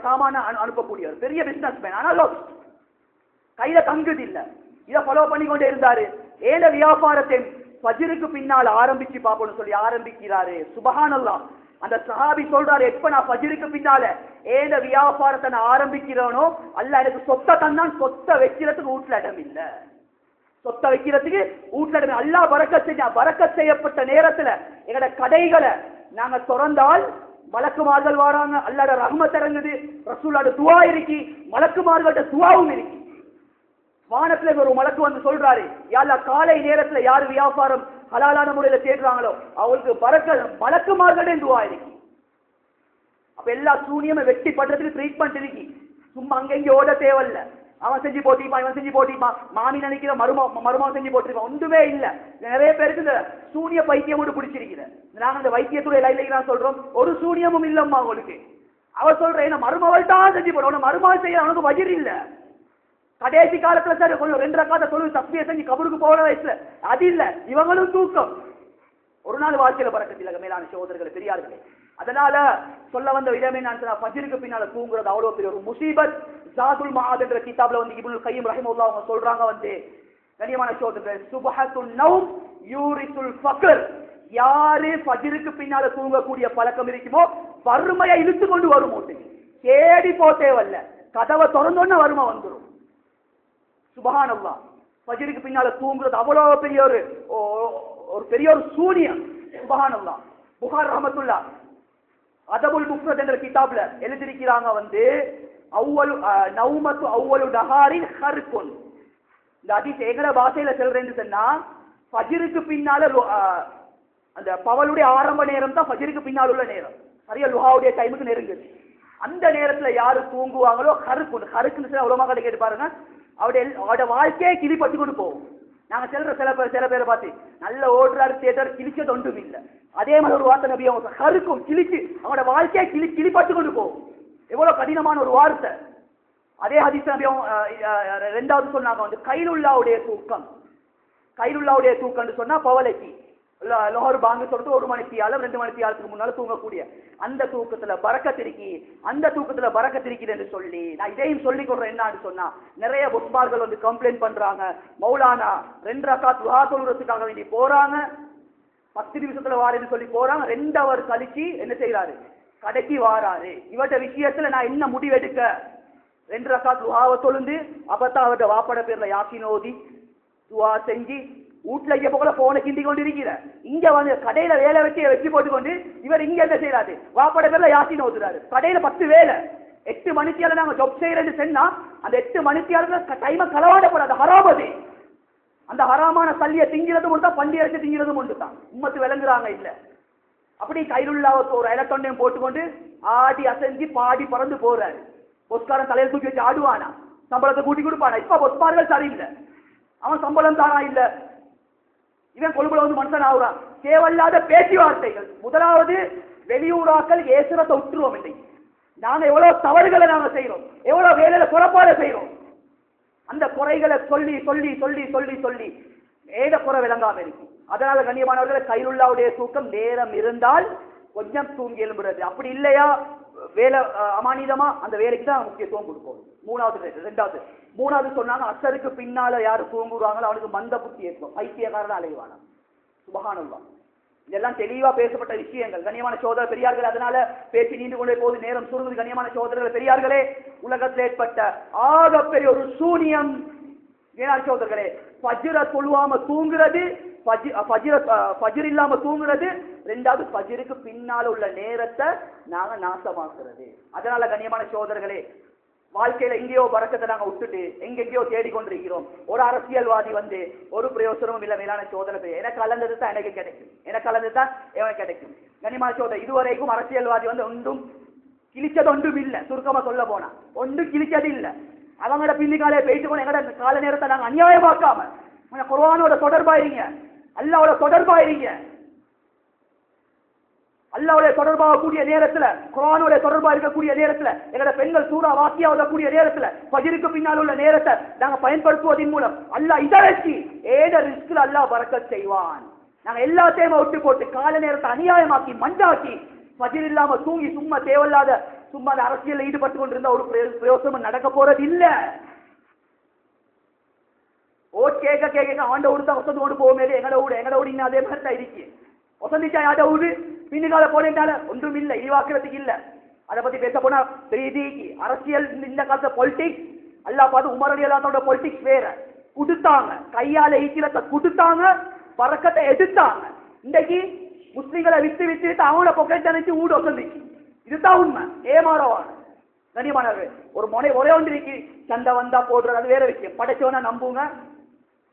சாமான அனுப்பக்கூடியவர், பெரிய பிசினஸ் மேன். ஆனால் கையில தங்குது இல்ல. இதை ஃபாலோ பண்ணி கொண்டே இருந்தாரு. ஏன வியாபாரத்தை ஃபஜ்ருக்கு பின்னால் ஆரம்பிச்சு பாப்போம்னு சொல்லி ஆரம்பிக்கிறாரு. சுபஹானல்லாஹ். அந்த சஹாபி சொல்றாரு, எப்ப நான் ஃபஜ்ருக்கு பின்னால ஏன வியாபாரத்தை நான் ஆரம்பிக்கிறேனோ அல்லாஹ் எனக்கு சொத்தை தந்தான். சொத்தை வைக்கிறதுக்கு வீட்டுல இடம் இல்ல. சொத்தை வைக்கிறதுக்கு வீட்டுல இடம். அல்லாஹ் பரக்கத் செய்யப்பட்ட நேரத்துல எங்கட கடைகளை நாங்க திறந்தால் மலக்குமார்கள் வராங்க. அல்லாஹ்வோட ரஹ்மத் இறங்குது. ரசூலுல்லாஹ்வோட துஆ இருக்கு, மலக்குமார்களோட துஆவும் இருக்கு. வானத்துல ஒரு மலக்கு வந்து சொல்றாரு, யா அல்லாஹ் காலை நேரத்துல யாரு வியாபாரம் ஹலாலான முறையில தேடுறாங்களோ அவங்களுக்கு பரக்கத் மலக்குமார்களோட துஆ இருக்கு. அப்ப எல்லா சூனியமும் வெட்டி பண்றதுக்கு ட்ரீட்மெண்ட் இருக்கு. சும்மா அங்கெங்க ஓட தேவையில்ல. அவன் செஞ்சு போட்டிப்பான், இவன் செஞ்சு போட்டிப்பான், மாமி நினைக்கிற மருமகன் செஞ்சு போட்டிருப்பான். ஒன்றுமே இல்ல. நிறைய பேருக்கு இந்த சூனிய பைத்தியம் மட்டும் பிடிச்சிருக்கிற. நாங்க இந்த வைத்தியத்துறை லைன் சொல்றோம், ஒரு சூனியமும் இல்லம்மா அவங்களுக்கு. அவ சொல்றேன் மருமகள் தான் செஞ்சு போடுவோம். மருமகள் செய்ய அவனுக்கு வஜிர் இல்ல. கடைசி காலத்துல சார் கொஞ்சம் 2 ரக்காத்த தொழுது தஸ்பீஹ் செஞ்சு கபருக்கு போற வயசுல அது இல்ல. இவங்களும் தூக்கம். ஒரு நாள் வாழ்க்கையில பறக்கத்தில்ல. மேலான சகோதரர்கள் பெரியார்களே, அதனால சொல்ல வந்த விதமே நான் ஃபஜ்ருக்கு பின்னால தூங்குறது அவ்வளவு பெரிய ஒரு முசீபத். ஜாதுல் மஆத் என்ற கிதாப்ல வந்து இப்னுல் கய்யிம் ரஹிமஹுல்லாஹ் அவங்க சொல்றாங்க வந்து, கண்ணியமான சகோதரர்களே, சுபஹத்துன் நௌம் யூரிசுல் ஃபக்ர். யாரு ஃபஜ்ருக்கு பின்னால தூங்கக்கூடிய பழக்கம் இருக்குமோ வறுமையை இழுத்து கொண்டு வரும். தேடி போட்டேவல்ல, கதவை திறந்தோன்னு வறுமை வந்துடும். சுபஹானல்லாஹ். ஃபஜ்ருக்கு பின்னால தூங்குறது அவ்வளவு பெரிய ஒரு பெரிய ஒரு சூனியம். சுபஹானல்லாஹ். புகார் ரஹமத்துல்லா அதபுல் முஃப்ரத் என்ற கிதாப்ல எழுதியிருக்கிறாங்க அவ்வளு நௌமத்து அவ்வளு நஹாரின் ஹர்குன். இந்த ஹதீஸ் எங்கட பாஷையில சொல்றேன்னு சொன்னா ஃபஜ்ருக்கு பின்னால அந்த பவலுடைய ஆரம்ப நேரம் தான் ஃபஜ்ருக்கு பின்னால் உள்ள நேரம், சரியா லுஹாவுடைய டைமுக்கு நெருங்குது. அந்த நேரத்துல யாரு தூங்குவாங்களோ ஹருக்குன்னு ஹருக்குன்னு உலமா கடை கேட்டு பாருங்க, அவருடைய வாழ்க்கையை கிளிப்பட்டு கொண்டு போகும். நாங்க செல்ற சில பேரை பார்த்து நல்ல ஓடுறாரு தேட்டர் கிழிச்சது ஒன்றும் இல்லை. அதே மாதிரி ஒரு வார்த்தை நபி அவங்க ஹருக்கும் கிழிச்சு அவங்களோட வாழ்க்கையை கிளிப்பட்டு கொண்டு போகும். எவ்வளவு கடினமான ஒரு வார்த்தை. அதே ஹதீஸ் நபி ரெண்டாவது சொன்னாங்க கைலுல்லாவுடைய தூக்கம். கைலுல்லாவுடைய தூக்கம்னு சொன்னா பவலைக்கு லோஹர் பாங்கு சொல்றது 1 மணித்தியாலம் 2 மணித்தியாலத்துக்கு முன்னால தூங்கக்கூடிய அந்த தூக்கத்துல பரக்கத்திருக்கி, அந்த தூக்கத்துல பரக்கத்திருக்குது என்று சொல்லி நான் இதையும் சொல்லிக் கொள்றேன். என்னன்னு சொன்னா நிறைய புஸ்பார்கள் கம்ப்ளைண்ட் பண்றாங்க, மௌலானா 2 ரக்காத் துஹா தொழுறதுக்காக வேண்டி போறாங்க, 10 நிமிஷத்துல வாரேன்னு சொல்லி போறாங்க, 2 ஹவர் கழிச்சு என்ன செய்யறாரு, கடைக்கு வாராரு. இவட்ட விஷயத்துல நான் என்ன முடிவெடுக்க, 2 ரக்காத் துஹாவை தொழுந்து அப்பதான் அவர்கிட்ட வாப்பட பேர்ல யாசின் ஓதி துவா செஞ்சு வீட்டுல இங்க போல போன கிண்டி கொண்டு இருக்கிற, இங்க கடையில வேலை வச்சு வெற்றி போட்டுக்கொண்டு இவர் இங்க என்ன செய்யறாரு, வாப்பட பேர்ல யாசின் ஓதுறாரு. கடையில 10 வேலை 8 மணித்தியால நாங்க ஜாப் செய்யறேன்னு சொன்னா அந்த 8 மணித்தியால டைமை களவாடப்படாது, ஹராமது. அந்த ஹராமான சல்லிய திங்கிறதும் உண்டு தான், பண்டி அரைச்சு திங்கிறதும் உண்டு தான். உம்மத்து விளங்குறாங்க இல்ல. அப்படி கையிலுள்ளாவுக்கு ஒரு இலத்தொண்டையும் போட்டுக்கொண்டு ஆடி அசைஞ்சு பாடி பறந்து போறாரு. பொஸ்காரன் தலையில் தூக்கி வச்சு ஆடுவானா, சம்பளத்தை கூட்டி கொடுப்பானா. இப்ப பொஸ்பார்கள் சரியில்லை, அவன் சம்பளம் தானா இல்ல, இவன் கொழும்புல மனுஷன் ஆகுறான். தேவையில்லாத பேச்சுவார்த்தைகள். முதலாவது வெளியூராக்கள் ஏசுரத்தை விட்டுருவோம். இல்லை நாங்க எவ்வளவு தவறுகளை நாங்க செய்யறோம், எவ்வளவு வேலையில குறைபாடு செய்யறோம். அந்த குறைகளை சொல்லி சொல்லி சொல்லி சொல்லி சொல்லி ஏத குறை விளங்காம இருக்கு. அதனால கண்ணியமானவர்களை கைலுல்லாவுடைய தூக்கம் நேரம் இருந்தால் கொஞ்சம் தூங்கி எழும்புறது, அப்படி இல்லையா வேலை அமானிதமா அந்த வேலைக்கு தான் முக்கியத்துவம் கொடுப்போம். மூணாவது சொன்னாங்க அசருக்கு பின்னால யாரு தூங்குறாங்களோ அவனுக்கு மந்த புத்தி ஏற்படும், பைத்தியக்காரன் அலைவானா. சுபஹானல்லாஹ். இதெல்லாம் தெளிவா பேசப்பட்ட விஷயங்கள் கண்ணியமான சோதர பெரியார்கள். அதனால பேசி நீண்டு கொண்டே போது நேரம் சுருங்குது. கண்ணியமான சோதரர்கள் பெரியார்களே, உலகத்தில் ஏற்பட்ட ஆகப்பெரிய ஒரு சூனியம் சோதர்களே, ஃபஜ்ர தொழுவாம தூங்குறது, ஃபஜ்ர் இல்லாம தூங்குறது, 2வது ஃபஜ்ருக்கு பின்னால உள்ள நேரத்தை நாங்க நாசமாக்குறது. அதனால கண்ணியமான சோதர்களே, வாழ்க்கையில எங்கேயோ பறக்கத்தை நாங்க விட்டுட்டு எங்கெங்கயோ தேடிக்கொண்டிருக்கிறோம். ஒரு அரசியல்வாதி ஒரு பிரயோசனமும் இல்ல. மேலான சோதனை எனக்கு கலந்தது தான் எனக்கு கிடைக்கும், எனக்கு கலந்தது தான் எனக்கு கிடைக்கும். கண்ணியமான சோதனை, இதுவரைக்கும் அரசியல்வாதி ஒன்றும் கிழிச்சது ஒன்றும் இல்லை. சுருக்கமா சொல்ல போனா ஒன்றும் கிழிச்சது இல்லை. அவங்களோட பின்னிக்காலே போயிட்டு போன எங்கட கால நேரத்தை நாங்க அநியாயமாக்காம குர்ஆனோட தொடர்பாயிருங்க, அல்லாஹ்வோட தொடர்பாயிருங்க. அல்லாஹ்வுடைய தொடர்பாக கூடிய நேரத்துல, குர்ஆனோட தொடர்பா இருக்கக்கூடிய நேரத்துல, எங்கட பெண்கள் சூரா வாக்கியா ஓதக்கூடிய நேரத்துல, ஃபஜ்ருக்கு பின்னால் உள்ள நேரத்தை நாங்க பயன்படுத்துவதன் மூலம் அல்லாஹ் இத வச்சு ஏத ரிஸ்க்ல அல்லாஹ் பரக்கத் செய்வான். நாங்க எல்லாத்தையும் விட்டு போட்டு கால நேரத்தை அநியாயமாக்கி மண்டாக்கி ஃபஜ்ர் இல்லாம தூங்கி சும்மா தேவையில்லாத சும்மா அரசியல் ஈடுபட்டு கொண்டிருந்த ஒரு பிரயோசனம் நடக்க போறது இல்ல. ஓட் கேட்க கேட்க ஆண்ட ஊடுதான் வசந்து கொண்டு போவோமே, எங்கட ஊடு இன்னும் அதே மாதிரி தான் இருக்கு. வசந்திச்சா யாட ஊடு பின்னுக்கால போனேட்டால ஒன்றும் இல்லை, இழிவாக்குறதுக்கு இல்ல. அதை பத்தி பேச போனா பிரீதிக்கு அரசியல் இந்த காலத்துல பொலிட்டிக்ஸ் அல்லா பார்த்து உமரடி எல்லாத்தோட பொலிட்டிக்ஸ் வேற. கொடுத்தாங்க கையால ஈக்கிலத்தை கொடுத்தாங்க, பறக்கத்தை எடுத்தாங்க. இன்றைக்கு முஸ்லிம்களை வித்து வித்து வித்து அவங்கள பொக்கெட் அணைச்சு ஊடு வசந்திச்சு. இதுதான் உண்மை, ஏமாறவான. கண்ணியமானவர்கள், ஒரு ஒரே ஒன்று இருக்கு, சண்டை வந்தா போடுறது அது வேற விஷயம். படைச்சவனா நம்புங்க.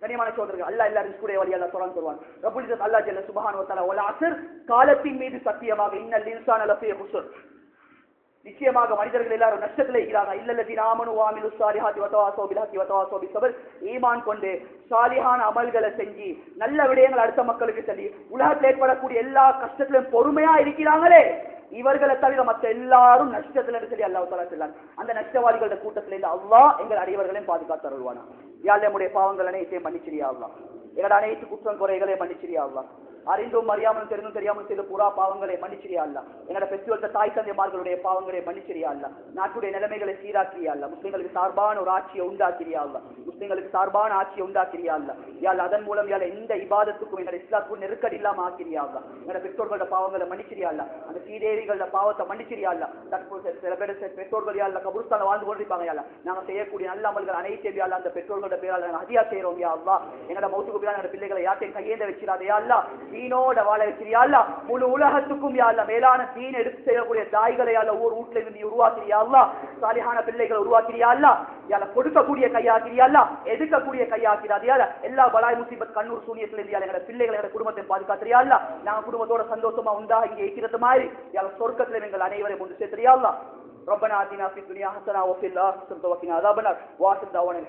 கண்ணியமான சோதரர்கள், அல்லாஹ் எல்லா ரிஸ்குடைய வழி அல்லாஹ் சொல்றான் சொல்வான். ரப்புல் இஸ்ஸத் அல்லாஹ் ஜல்ல சுப்ஹானஹு வ தஆலா வல் அஸ்ர், காலத்தின் மீது சத்தியமாக, இன்னல் இன்சான லஃபீ குஸ்ர், நிச்சயமாக மனிதர்கள் எல்லாரும் நஷ்டத்தில் இருக்கிறாங்க. இல்லல்லதீன ஆமனு வ அமிலுஸ் ஸாலிஹாத்தி வ தவாஸவ் பில் ஹக்கி வ தவாஸவ் பிஸ் ஸப்ர், ஈமான் கொண்டு சாலிஹான அமல்களை செஞ்சு நல்ல விடயங்கள் அடுத்த மக்களுக்கு சொல்லி உலகத்தில் ஏற்படக்கூடிய எல்லா கஷ்டத்திலும் பொறுமையா இருக்கிறாங்களே, இவர்களை தவிர மற்ற எல்லாரும் நஷ்டத்துல சொல்லி அல்லாஹ் தஆலா சொல்றான். அந்த நஷ்டவாதிகளோட கூட்டத்தில இருந்து அல்லாஹ் எங்கள் அடியவர்களையும் பாதுகாத்து அருள்வானா. யா அல்லாஹ், நம்முடைய பாவங்கள் அனைத்தையும் மன்னிச்சிரியா அல்லாஹ், எங்களோட அனைத்து குற்றம் குறைகளை மன்னிச்சிரியா அல்லாஹ், அறிந்தும் அறியாமலும் தெரிந்தும் தெரியாமல் செய்த புறா பாவங்களை மன்னிச்சிரியா அல்லாஹ், எங்களோட பெற்றோர்கள் தாய் தந்தைமார்களுடைய பாவங்களை மன்னிச்சிரியா அல்லாஹ், நாட்டுடைய நிலைமைகளை சீராக்கிறியா அல்லாஹ், முஸ்லிம்களுக்கு சார்பான ஒரு ஆட்சியை உண்டாக்கிறியா அல்லாஹ், முஸ்லிம்களுக்கு சார்பான ஆட்சியை உண்டாக்கிறியா அல்லாஹ், யா அல்லாஹ், அதன் மூலம் யா எந்த இபாதத்துக்கும் எங்களோட இஸ்லாத்துக்கும் நெருக்கடி இல்லாம ஆக்கிறியா அல்லாஹ், எங்களோட பெற்றோர்களோட பாவங்களை மன்னிச்சிரியா அல்லாஹ், அந்த சீதேவிகளோட பாவத்தை மன்னிச்சிரியா அல்லாஹ். தற்போது சில பேர் பெற்றோர்கள் யா அல்லாஹ் கபூர்ஸ்தான்ல வாழ்ந்து கொண்டிருப்பாங்க யா அல்லாஹ், நாங்க செய்யக்கூடிய நல்ல அமல்கள் அனைத்தையும் யா அல்லாஹ் அந்த பெற்றோர்களோட பேரால நாங்க ஹதியா செய்றோம் யா அல்லாஹ். எங்களோட மௌத்துக்கு பின்னால் எங்களோட பிள்ளைகளை யார்ட்டையும் கையேந்த வச்சிடாதே யா அல்லாஹ். தீனோட வாழ வைக்கிறியா அல்லா. முழு உலகத்துக்கும் யா அல்லா மேலான தீன் எடுத்து செய்யக்கூடிய தாய்களை அல்ல ஒவ்வொரு வீட்டுல இருந்து உருவாக்கிறியா அல்லா. சாலிஹான பிள்ளைகளை உருவாக்கிறியா அல்லா. யால கொடுக்கக்கூடிய கையாக்கிறியா அல்லா, எதுக்கக்கூடிய கையாக்கிறாதியா எல்லா பலாய் முசீபத் கண்ணூர் சூனியத்துல இருந்து எங்க பிள்ளைகளை எங்க குடும்பத்தை பாதுகாத்திரியா அல்லா. நாங்க குடும்பத்தோட சந்தோஷமா உண்டாக இங்க இருக்கிறது மாதிரி யால சொர்க்கத்துல எங்கள் அனைவரையும் கொண்டு சேர்த்திரியா அல்லா. ربنا آتنا في الدنيا حسنة وفي الآخرة حسنة وقنا عذاب النار وآخر دعوانا